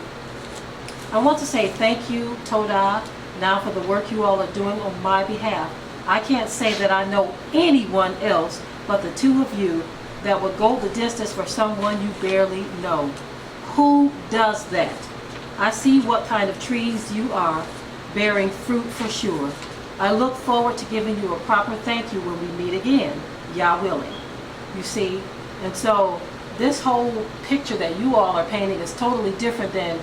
I want to say thank you, Toda, now for the work you all are doing on my behalf. I can't say that I know anyone else but the two of you that would go the distance for someone you barely know. Who does that? I see what kind of trees you are, bearing fruit for sure. I look forward to giving you a proper thank you when we meet again, Yah willing. You see? And so this whole picture that you all are painting is totally different than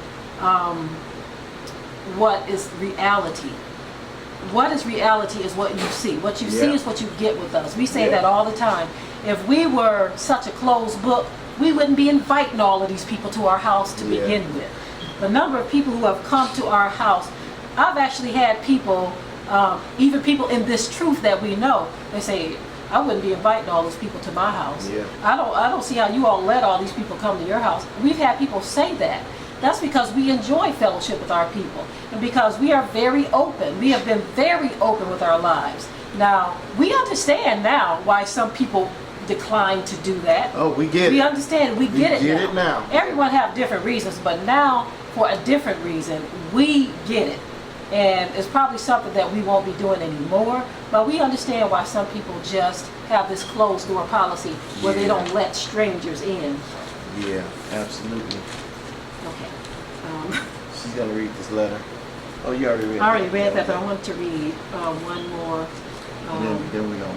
what is reality. What is reality is what you see. What you see is what you get with us. We say that all the time. If we were such a closed book, we wouldn't be inviting all of these people to our house to begin with. The number of people who have come to our house, I've actually had people, even people in this truth that we know, they say, I wouldn't be inviting all those people to my house. Yeah. I don't see how you all let all these people come to your house. We've had people say that. That's because we enjoy fellowship with our people, and because we are very open. We have been very open with our lives. Now, we understand now why some people decline to do that. Oh, we get it. We understand. We get it now. now. Everyone have different reasons, but now, for a different reason, we get it. And it's probably something that we won't be doing anymore, but we understand why some people just have this closed door policy where they don't let strangers in. Yeah, absolutely. Okay. She's going to read this letter. Oh, you already read it. I already read that, but I want to read one more. Then we go.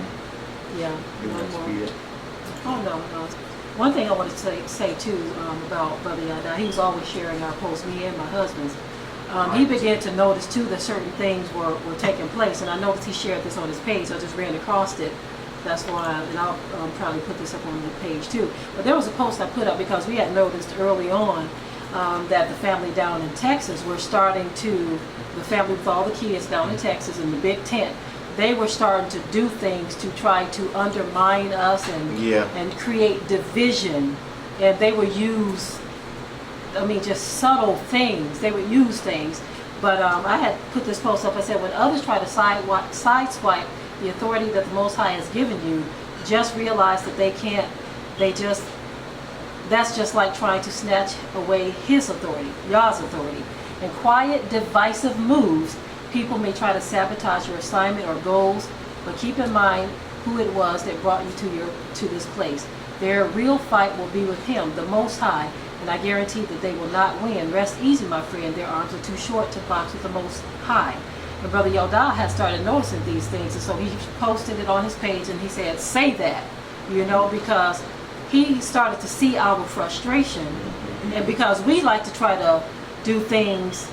Yeah, You want one to more. read it? Oh, no. One thing I want to say too about Brother Yada, he was always sharing our posts, me and my husband's. He began to notice too that certain things were taking place, and I noticed he shared this on his page, so I just ran across it. That's why, and I'll probably put this up on the page too. But there was a post I put up because we had noticed early on that the family down in Texas were starting to, the family with all the kids down in Texas in the big tent, they were starting to do things to try to undermine us and create division. And they would use, just subtle things. They would use things But I had put this post up. I said, when others try to sideswipe the authority that the Most High has given you, just realize that they can't. That's just like trying to snatch away His authority, Yah's authority. In quiet, divisive moves, people may try to sabotage your assignment or goals, but keep in mind who it was that brought you to this place. Their real fight will be with Him, the Most High, and I guarantee that they will not win. Rest easy, my friend. Their arms are too short to box with the Most High. And Brother Yoda has started noticing these things, and so he posted it on his page, and he said, say that, because he started to see our frustration, and because we like to try to do things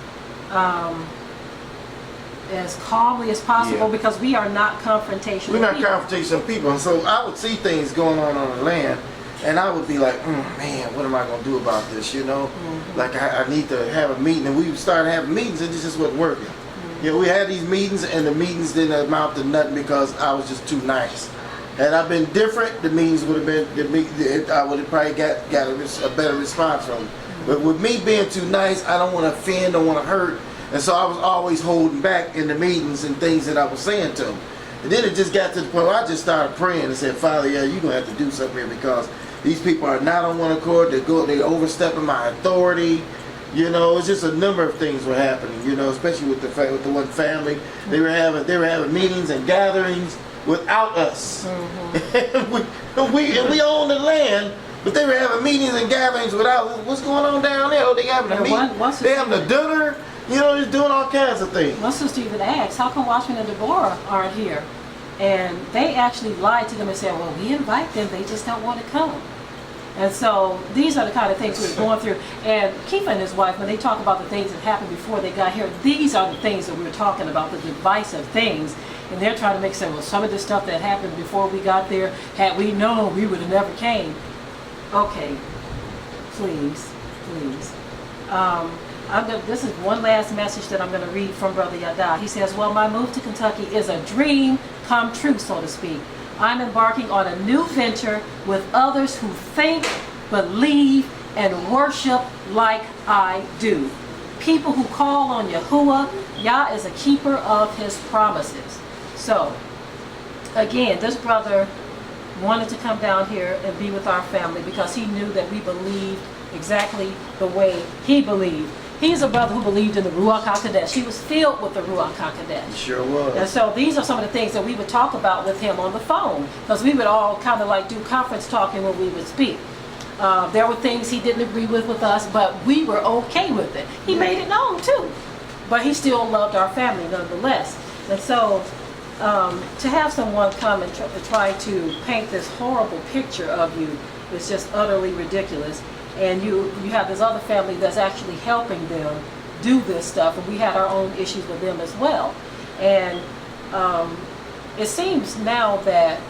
as calmly as possible, because we are not confrontational. We're not confrontational people, and so I would see things going on the land, and I would be like, man, what am I going to do about this? Like I need to have a meeting, and we started having meetings, and it just wasn't working. We had these meetings, and the meetings didn't amount to nothing because I was just too nice. Had I been different, the meetings would have been, I would have probably got a better response from them. But with me being too nice, I don't want to offend, don't want to hurt, and so I was always holding back in the meetings and things that I was saying to them. And then it just got to the point where I just started praying and said, Father, you're going to have to do something here, because these people are not on one accord. They overstepping my authority. It's just a number of things were happening. Especially with the one family, they were having meetings and gatherings without us. and we own the land, but they were having meetings and gatherings without. What's going on down there? Oh, they having a meeting. They having a dinner. Just doing all kinds of things. One sister even asked, how come Watchman and Deborah aren't here? And they actually lied to them and said, well, we invite them, they just don't want to come. And so these are the kind of things we're going through. And Kepha and his wife, when they talk about the things that happened before they got here, these are the things that we're talking about, the divisive things. And they're trying to make sense, well, some of the stuff that happened before we got there, had we known, we would have never came. Okay, please. This is one last message that I'm going to read from Brother Yada. He says, well, my move to Kentucky is a dream come true, so to speak. I'm embarking on a new venture with others who think, believe, and worship like I do. People who call on Yahuwah. Yah is a keeper of His promises. So, again, this brother wanted to come down here and be with our family because he knew that we believed exactly the way he believed. He's a brother who believed in the Ruach HaKodesh. He was filled with the Ruach HaKodesh. He sure was. And so these are some of the things that we would talk about with him on the phone, because we would all kind of like do conference talking when we would speak. There were things he didn't agree with us, but we were okay with it. He made it known too, but he still loved our family nonetheless. And so to have someone come and try to paint this horrible picture of you is just utterly ridiculous. And you have this other family that's actually helping them do this stuff, and we had our own issues with them as well. And it seems now that,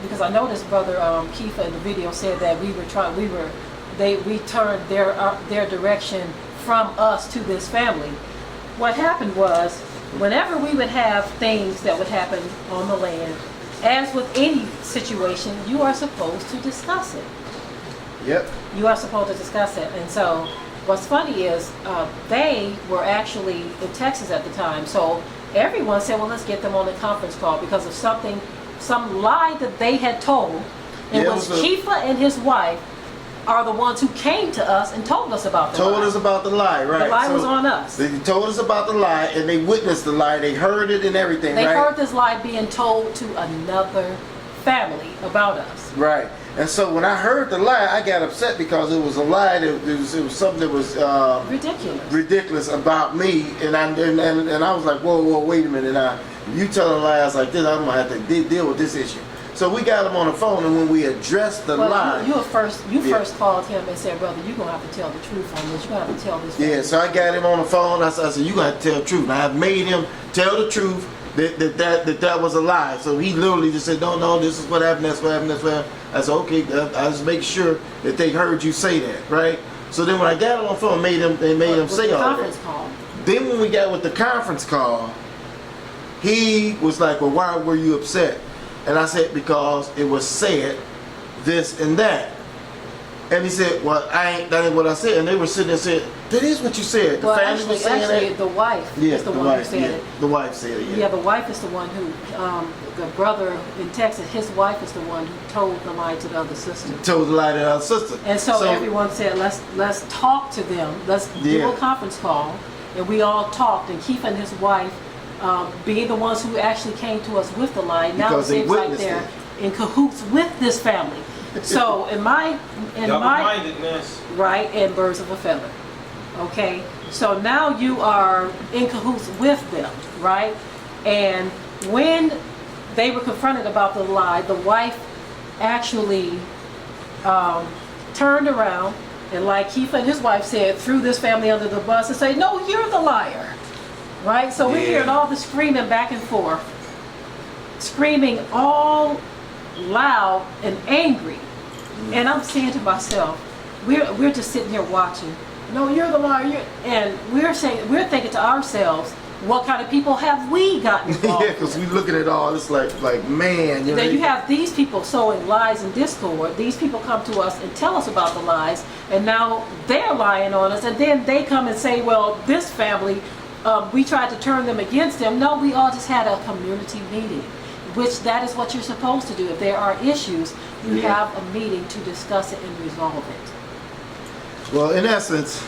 because I noticed Brother Kepha in the video said that we turned their direction from us to this family. What happened was, whenever we would have things that would happen on the land, as with any situation, you are supposed to discuss it. Yep. You are supposed to discuss it. And so what's funny is they were actually in Texas at the time. So everyone said, well, let's get them on a conference call because of some lie that they had told. And it was Kepha and his wife are the ones who came to us and told us about the lie. Told us about the lie, right. The lie was on us. They told us about the lie, and they witnessed the lie. They heard it and everything, They right? heard this lie being told to another family about us. Right. And so when I heard the lie, I got upset because it was a lie. It was something that was ridiculous about me, and I was like, whoa, wait a minute. Now, you telling lies like this, I'm gonna have to deal with this issue. So we got him on the phone, and when we addressed the lie, you first called him and said, brother, you're gonna have to tell the truth on this. You're gonna have to tell this. Yeah. So I got him on the phone. I said, you gotta tell the truth. Now I've made him tell the truth. That was a lie. So he literally just said, no, this is what happened, that's what happened, that's what happened. I said, okay, I just make sure that they heard you say that, right? So then when I got him on the phone, they made him say all that. Call. Then when we got with the conference call, he was like, well, why were you upset? And I said, because it was said this and that. And he said, well, that ain't what I said. And they were sitting there saying, That is what you said. The Well, family was saying actually, that. the wife Yeah, is the the one wife. who said Yeah, it. the wife said it. Yeah, the wife is the one who, the brother in Texas, his wife is the one who told the lie to the other sister. Told the lie to our sister. And so everyone said, let's talk to them. Let's do Yeah. a conference call. And we all talked. And Kepha and his wife, being the ones who actually came to us with the lie, now Because it they seems like witnessed they're it. in cahoots with this family. So in my Double-mindedness. right, and birds of a feather. Okay, so now you are in cahoots with them, right? And when they were confronted about the lie, the wife actually turned around and, like Kepha and his wife said, threw this family under the bus and said, "No, you're the liar," right? So we're hearing all the screaming back and forth, screaming all loud and angry. And I'm saying to myself, we're just sitting here watching. No, you're the liar. And we're thinking to ourselves, what kind of people have we gotten involved Yeah, because with? we looking at all this like man. You know, Then you have these people sowing lies and discord. These people come to us and tell us about the lies, and now they're lying on us. And then they come and say, well, this family, we tried to turn them against them. No, we all just had a community meeting, which that is what you're supposed to do. If there are issues, you have a meeting to discuss it and resolve it. Well, in essence,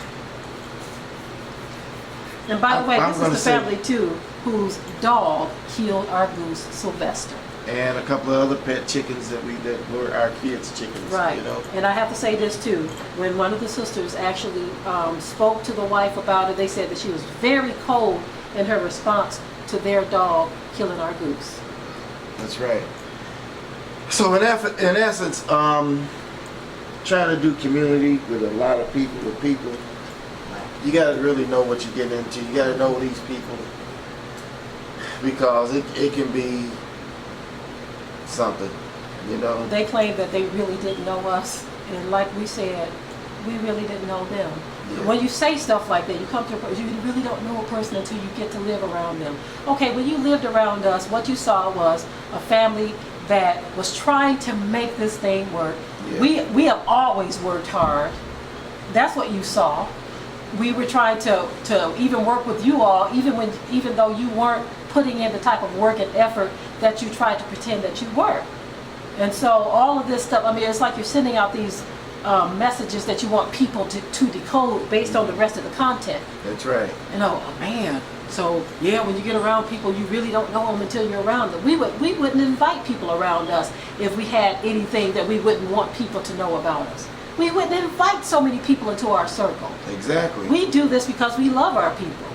And by the way, I'm this gonna is the family too whose dog killed our goose, Sylvester. and a couple of other pet chickens that were our kids' chickens. Right. You know. And I have to say this too. When one of the sisters actually spoke to the wife about it, they said that she was very cold in her response to their dog killing our goose. That's right. So in essence, trying to do community with a lot of people, you got to really know what you're getting into. You got to know these people, because it can be something, you know. They claim that they really didn't know us, and like we said, we really didn't know them. Yeah. When you say stuff like that, you come to a person, you really don't know a person until you get to live around them. Okay, when you lived around us, what you saw was a family that was trying to make this thing work. Yeah. We have always worked hard. That's what you saw. We were trying to even work with you all, even though you weren't putting in the type of work and effort that you tried to pretend that you were. And so all of this stuff, I mean, it's like you're sending out these messages that you want people to decode based on the rest of the content. That's right. You know, oh man. So yeah, when you get around people, you really don't know them until you're around them. We wouldn't invite people around us if we had anything that we wouldn't want people to know about us. We wouldn't invite so many people into our circle. Exactly. We do this because we love our people.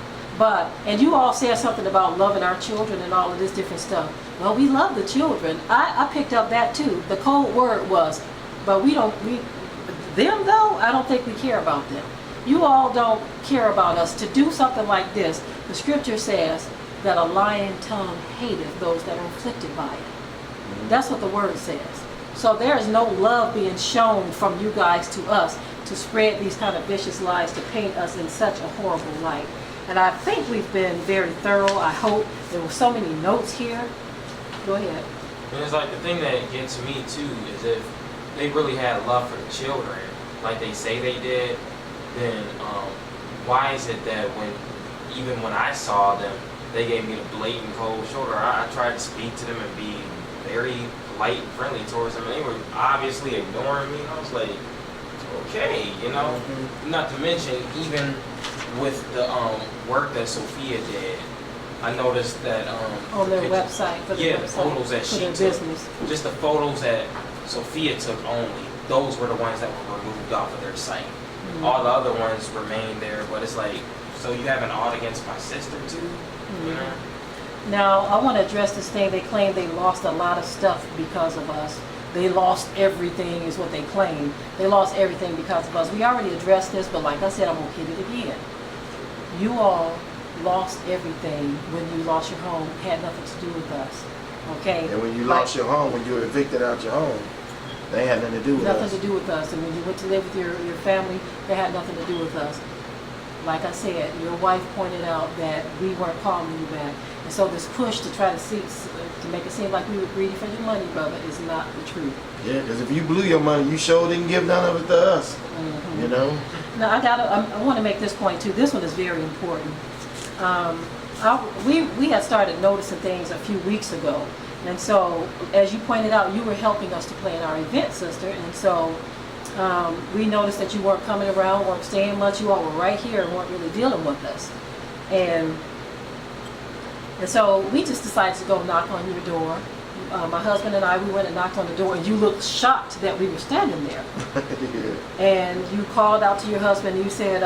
And you all said something about loving our children and all of this different stuff. Well, we love the children. I picked up that too. The code word was, but them though, I don't think we care about them. You all don't care about us. To do something like this, the scripture says that a lying tongue hateth those that are afflicted by it. That's what the word says. So there is no love being shown from you guys to us to spread these kind of vicious lies, to paint us in such a horrible light. And I think we've been very thorough. I hope. There were so many notes here. Go ahead. And it's like the thing that gets me too is if they really had love for the children, like they say they did, then why is it that even when I saw them, they gave me the blatant cold shoulder? I tried to speak to them and be very polite and friendly towards them, and they were obviously ignoring me. And I was like, okay, you know. Not to mention, even with the work that Sophia did, I noticed that On their website, for the the photos that for she their took, business. just the photos that Sophia took only, those were the ones that were removed off of their site. All the other ones remained there, but it's like, so you have an odd against my sister too, you know? Now, I want to address this thing. They claim they lost a lot of stuff because of us. They lost everything is what they claim. They lost everything because of us. We already addressed this, but like I said, I'm going to hit it again. You all lost everything when you lost your home. It had nothing to do with us. Okay? And when you lost your home, when you were evicted out your home, they had nothing to do with us. Nothing to do with us. And when you went to live with your family, they had nothing to do with us. like I said, your wife pointed out that we weren't calling you back. And so this push to try to make it seem like we were greedy for your money, brother, is not the truth. Yeah, because if you blew your money, you sure didn't give none of it to us. You know? Now, I want to make this point too. This one is very important. We had started noticing things a few weeks ago. And so, as you pointed out, you were helping us to plan our event, sister. And so, we noticed that you weren't coming around, weren't staying much. You all were right here and weren't really dealing with us. And so, we just decided to go knock on your door. My husband and I, we went and knocked on the door, and you looked shocked that we were standing there. Yeah. And you called out to your husband, and you said,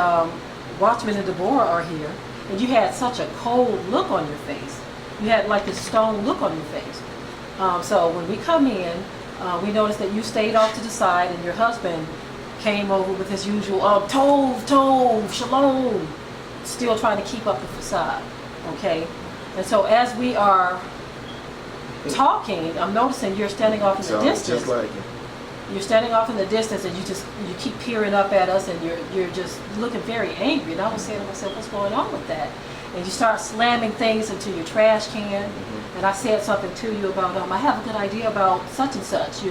Watchmen and Deborah are here. And you had such a cold look on your face. You had like this stone look on your face. So when we come in, we noticed that you stayed off to the side, and your husband came over with his usual tov, shalom, still trying to keep up the facade. Okay? And so as we are talking, I'm noticing you're standing off in the distance. Just like it. You're standing off in the distance, and you keep peering up at us, and you're just looking very angry. And I was saying to myself, what's going on with that? And you start slamming things into your trash can. And I said something to you about, I have a good idea about such and such,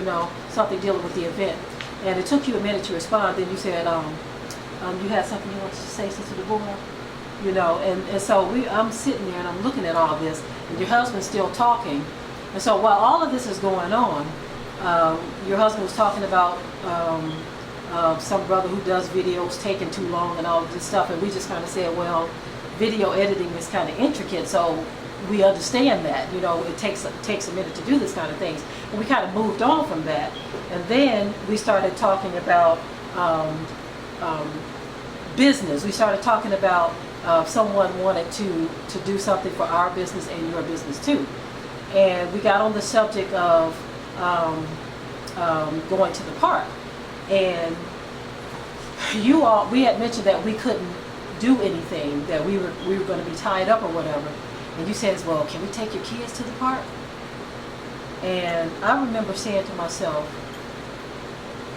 something dealing with the event. And it took you a minute to respond. Then you said, you had something you wanted to say, Sister Deborah? And so I'm sitting there and I'm looking at all this, and your husband's still talking. And so while all of this is going on, your husband was talking about some brother who does videos taking too long and all of this stuff, and we just kind of said, well, video editing is kind of intricate, so we understand that, it takes a minute to do this kind of things. And we kind of moved on from that. And then we started talking about business. We started talking about someone wanted to do something for our business and your business too. And we got on the subject of going to the park. And we had mentioned that we couldn't do anything, that we were going to be tied up or whatever. And you said, well, can we take your kids to the park? And I remember saying to myself,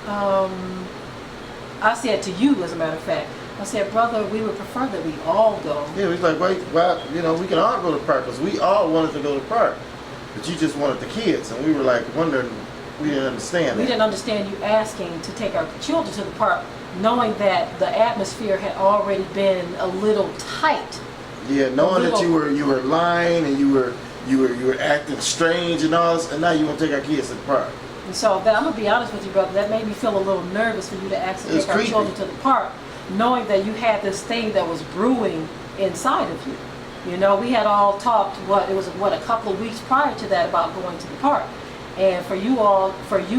I said to you, as a matter of fact, I said, brother, we would prefer that we all go. Yeah, we was like, wait, well, we can all go to the park, because we all wanted to go to the park. But you just wanted the kids, and we were like wondering, we didn't understand that. We didn't understand you asking to take our children to the park, knowing that the atmosphere had already been a little tight. Yeah, knowing that you were lying and you were acting strange and all this, and now you want to take our kids to the park. And so I'm gonna be honest with you, brother, that made me feel a little nervous for you to ask to take our children to the park, knowing that you had this thing that was brewing inside of you. We had all talked, a couple of weeks prior to that about going to the park. And for you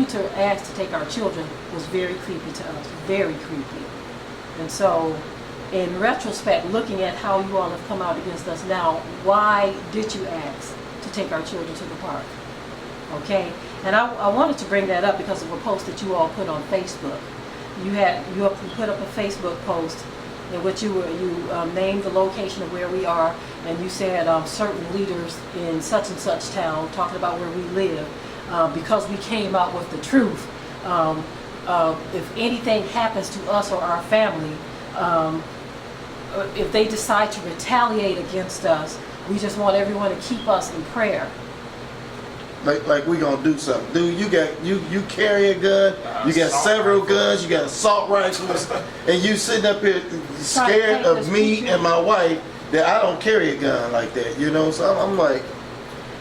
to ask to take our children was very creepy to us, very creepy. And so, in retrospect, looking at how you all have come out against us now, why did you ask to take our children to the park? Okay? And I wanted to bring that up because of a post that you all put on Facebook. You put up a Facebook post in which you named the location of where we are, and you said certain leaders in such and such town, talking about where we live, because we came out with the truth. If anything happens to us or our family, if they decide to retaliate against us, we just want everyone to keep us in prayer. Like we gonna do something. Dude, you carry a gun, you got several guns, you got assault rifles, and you sitting up here scared of me and my wife that I don't carry a gun like that, So I'm like.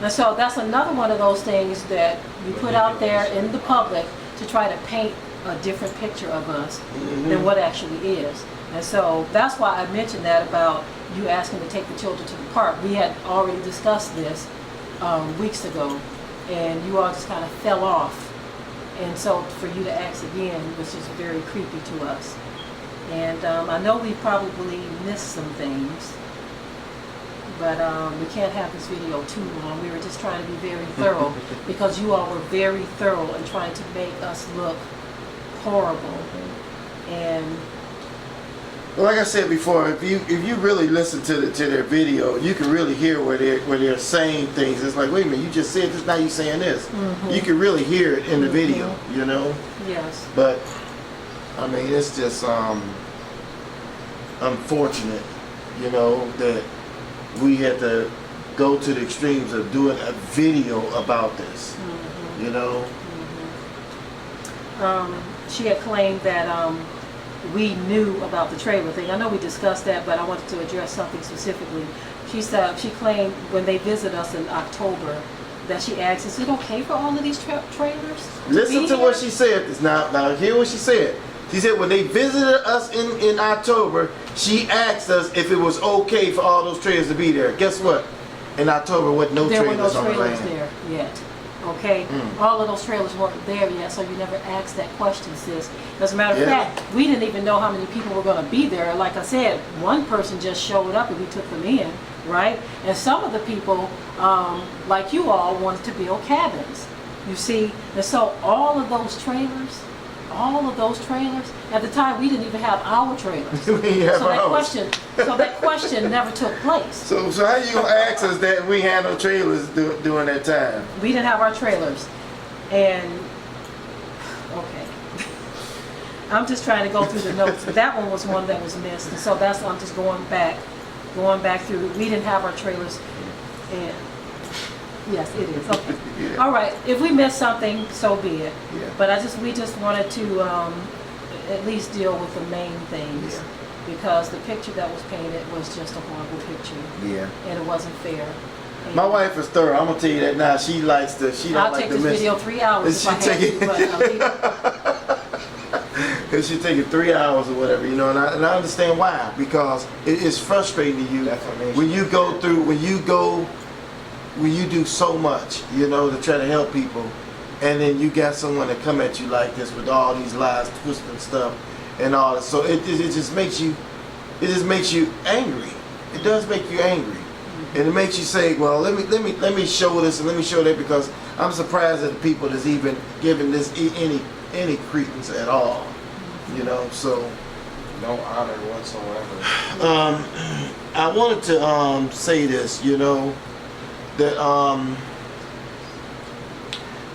And so that's another one of those things that you put out there in the public to try to paint a different picture of us than what actually is. And so that's why I mentioned that about you asking to take the children to the park. We had already discussed this weeks ago, and you all just kind of fell off. And so for you to ask again was just very creepy to us. And I know we probably missed some things, but we can't have this video too long. We were just trying to be very thorough because you all were very thorough in trying to make us look horrible. And well, like I said before, if you really listen to their video, you can really hear where they're saying things. It's like, wait a minute, you just said this, now you're saying this. You can really hear it in the video, Yes. But I mean, it's just unfortunate, you know, that we had to go to the extremes of doing a video about this, you know. She had claimed that we knew about the trailer thing. I know we discussed that, but I wanted to address something specifically. She said, she claimed when they visit us in October that she asked, is it okay for all of these trailers? Listen to what she said. Now hear what she said. She said when they visited us in October, she asked us if it was okay for all those trailers to be there. Guess what? In October, what? No there trailers were on no the trailers land. there yet. Okay, all of those trailers weren't there yet, so you never asked that question, sis. As a matter of fact, we didn't even know how many people were going to be there. Like I said, one person just showed up and we took them in, right? And some of the people, like you all, wanted to build cabins, you see. And so all of those trailers, at the time we didn't even have our trailers. We didn't have ours. So that question never took place. So how you gonna ask us that we had no trailers during that time? We didn't have our trailers, and okay. I'm just trying to go through the notes. But that one was one that was missed, and so that's I'm just going back through. We didn't have our trailers, and yes, it is okay. Yeah. All right. If we missed something, so be it. Yeah. But we just wanted to at least deal with the main things. Yeah. Because the picture that was painted was just a horrible picture. Yeah. And it wasn't fair. And My wife is thorough. I'm gonna tell you that now. She don't I'll like take to this miss. video 3 hours if I had to, but Cause she take it 3 hours or whatever, you know, and I understand why. Because it is frustrating to you when you do so much, you know, to try to help people, and then you got someone that come at you like this with all these lies, twisting stuff, and all that. So it just makes you angry. It does make you angry, and it makes you say, well, let me show this and let me show that, because I'm surprised at the people that's even giving this any credence at all, you know. So No honor whatsoever. I wanted to say this, you know, that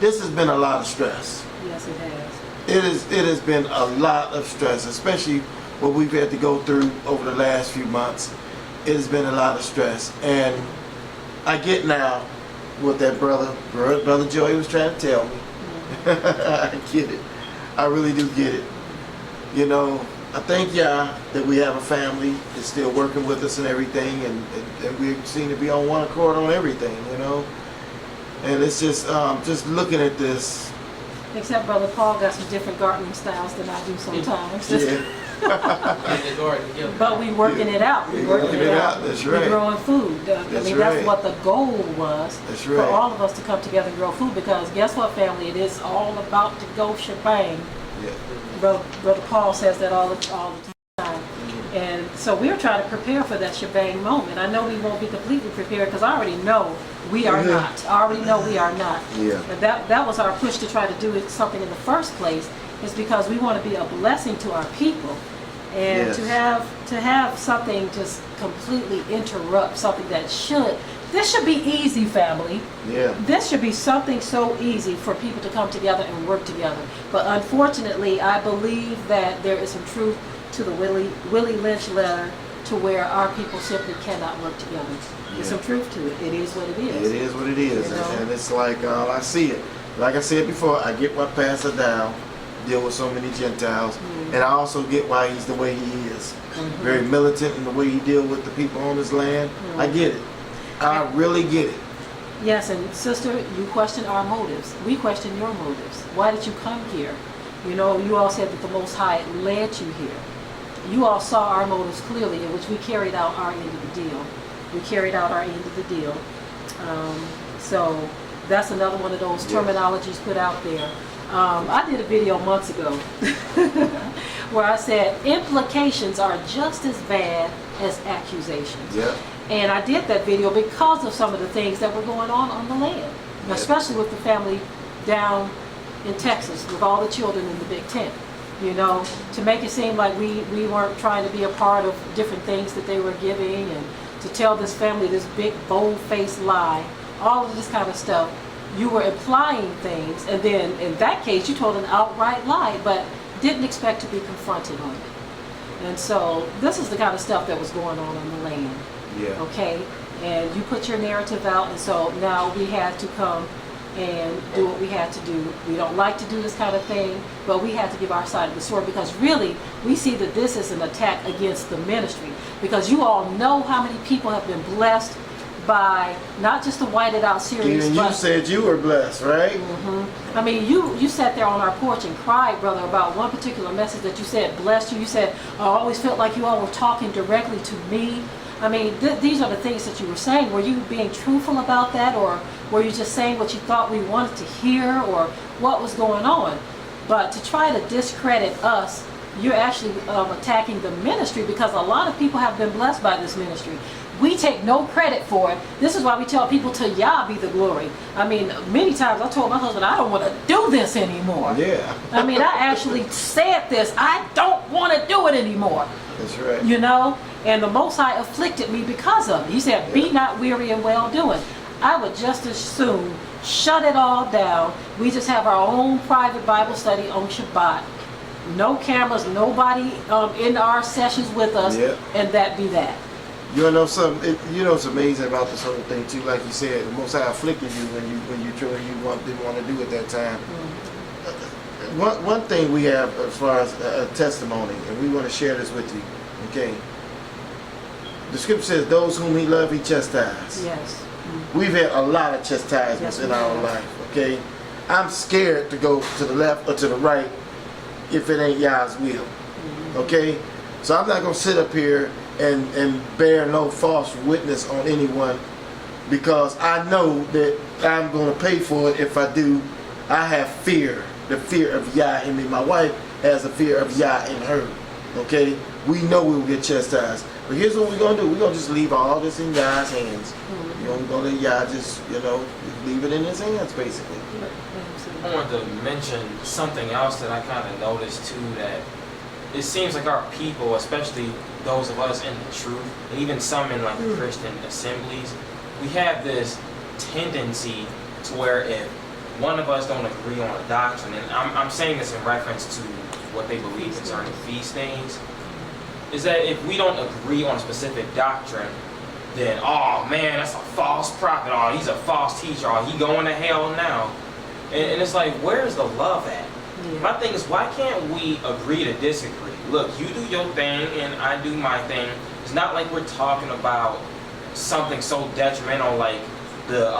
this has been a lot of stress. yes, it has. It has been a lot of stress, especially what we've had to go through over the last few months. It has been a lot of stress, and I get now what that brother Joey was trying to tell me. I get it. I really do get it. You know, I thank y'all that we have a family that's still working with us and everything, and we seem to be on one accord on everything, you know. And it's just looking at this. Except Brother Paul got some different gardening styles than I do sometimes. Yeah. But we working it out. We working it out. That's right. We're growing food. That's what the goal was. That's For right. all of us to come together and grow food, because guess what, family? It is all about to go shebang. Yeah. Brother Paul says that all the time. And so we're trying to prepare for that shebang moment. I know we won't be completely prepared, because I already know we are not. I already know we are not. Yeah. And that was our push to try to do something in the first place, is because we want to be a blessing to our people. And Yes. to have something just completely interrupt something this should be easy, family. Yeah. This should be something so easy for people to come together and work together. But unfortunately, I believe that there is some truth to the Willie Lynch letter, to where our people simply cannot work together. There's some truth to it. It is what it is. It is what it is, You know? and it's like I see it. Like I said before, I get why Pastor Dow deal with so many Gentiles, and I also get why he's the way he is. Very militant in the way he deal with the people on his land. I get it. I really get it. Yes, and sister, you question our motives. We question your motives. Why did you come here? You know, you all said that the Most High led you here. You all saw our motives clearly, in which we carried out our end of the deal. We carried out our end of the deal. So that's another one of those terminologies put out there. I did a video months ago where I said implications are just as bad as accusations. Yeah. And I did that video because of some of the things that were going on the land, especially with the family down in Texas with all the children in the big tent. You know, to make it seem like we weren't trying to be a part of different things that they were giving, and to tell this family this big bold-faced lie, all of this kind of stuff. You were implying things, and then in that case you told an outright lie, but didn't expect to be confronted on it. And so this is the kind of stuff that was going on the land. Yeah. Okay, and you put your narrative out, and so now we had to come and do what we had to do. We don't like to do this kind of thing, but we had to give our side of the story, because really we see that this is an attack against the ministry, because you all know how many people have been blessed by not just the White It Out series. Even you said you were blessed, right? I mean, you sat there on our porch and cried, brother, about one particular message that you said blessed you. You said, I always felt like you all were talking directly to me. I mean, these are the things that you were saying. Were you being truthful about that, or were you just saying what you thought we wanted to hear, or what was going on? But to try to discredit us, you're actually attacking the ministry, because a lot of people have been blessed by this ministry. We take no credit for it. This is why we tell people, to Yah be the glory. I mean, many times I told my husband, I don't want to do this anymore. Yeah. I mean, I actually said this, I don't want to do it anymore. That's right. You know, and the Most High afflicted me because of it. He said, be not weary in well doing. I would just as soon shut it all down. We just have our own private Bible study on Shabbat. No cameras, nobody in our sessions with us, and that be that. You know something? You know what's amazing about this whole thing too? Like you said, the Most High afflicted you when you didn't want to do it that time. One thing we have as far as a testimony, and we want to share this with you. Okay. The scripture says, "Those whom He loves, He chastises." Yes. We've had a lot of chastisements in our life. Okay. I'm scared to go to the left or to the right if it ain't Yah's will. Okay. So I'm not gonna sit up here and bear no false witness on anyone, because I know that I'm going to pay for it if I do. I have fear, the fear of Yah in me. My wife has a fear of Yah in her. Okay? We know we will get chastised. But here's what we're going to do. We're going to just leave all this in Yah's hands. You know, we're going to let Yah just, leave it in His hands, basically. I wanted to mention something else that I kind of noticed too, that it seems like our people, especially those of us in the truth, and even some in like the Christian assemblies, we have this tendency to where if one of us don't agree on a doctrine, and I'm saying this in reference to what they believe concerning feast days, is that if we don't agree on a specific doctrine, then, oh man, that's a false prophet, oh, he's a false teacher, oh, he going to hell now. And it's like, where's the love at? My thing is, why can't we agree to disagree? Look, you do your thing and I do my thing. It's not like we're talking about something so detrimental like the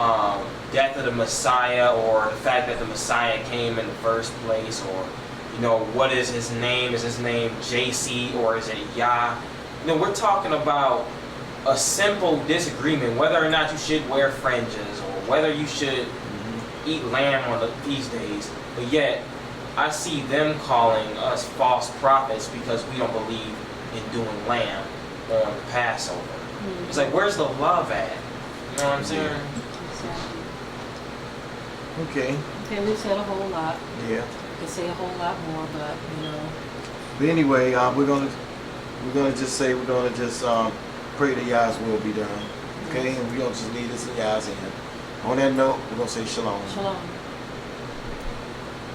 death of the Messiah, or the fact that the Messiah came in the first place, or what is his name? Is his name JC or is it Yah? We're talking about a simple disagreement, whether or not you should wear fringes or whether you should eat lamb on the feast days. But yet I see them calling us false prophets because we don't believe in doing lamb on the Passover. It's like, where's the love at? You know what I'm saying? Okay. Okay, we've said a whole lot. Yeah. We could say a whole lot more, but But anyway, we're gonna just pray that Yah's will be done. Okay, and we're gonna just leave this in Yah's hand. On that note, we're gonna say shalom. Shalom.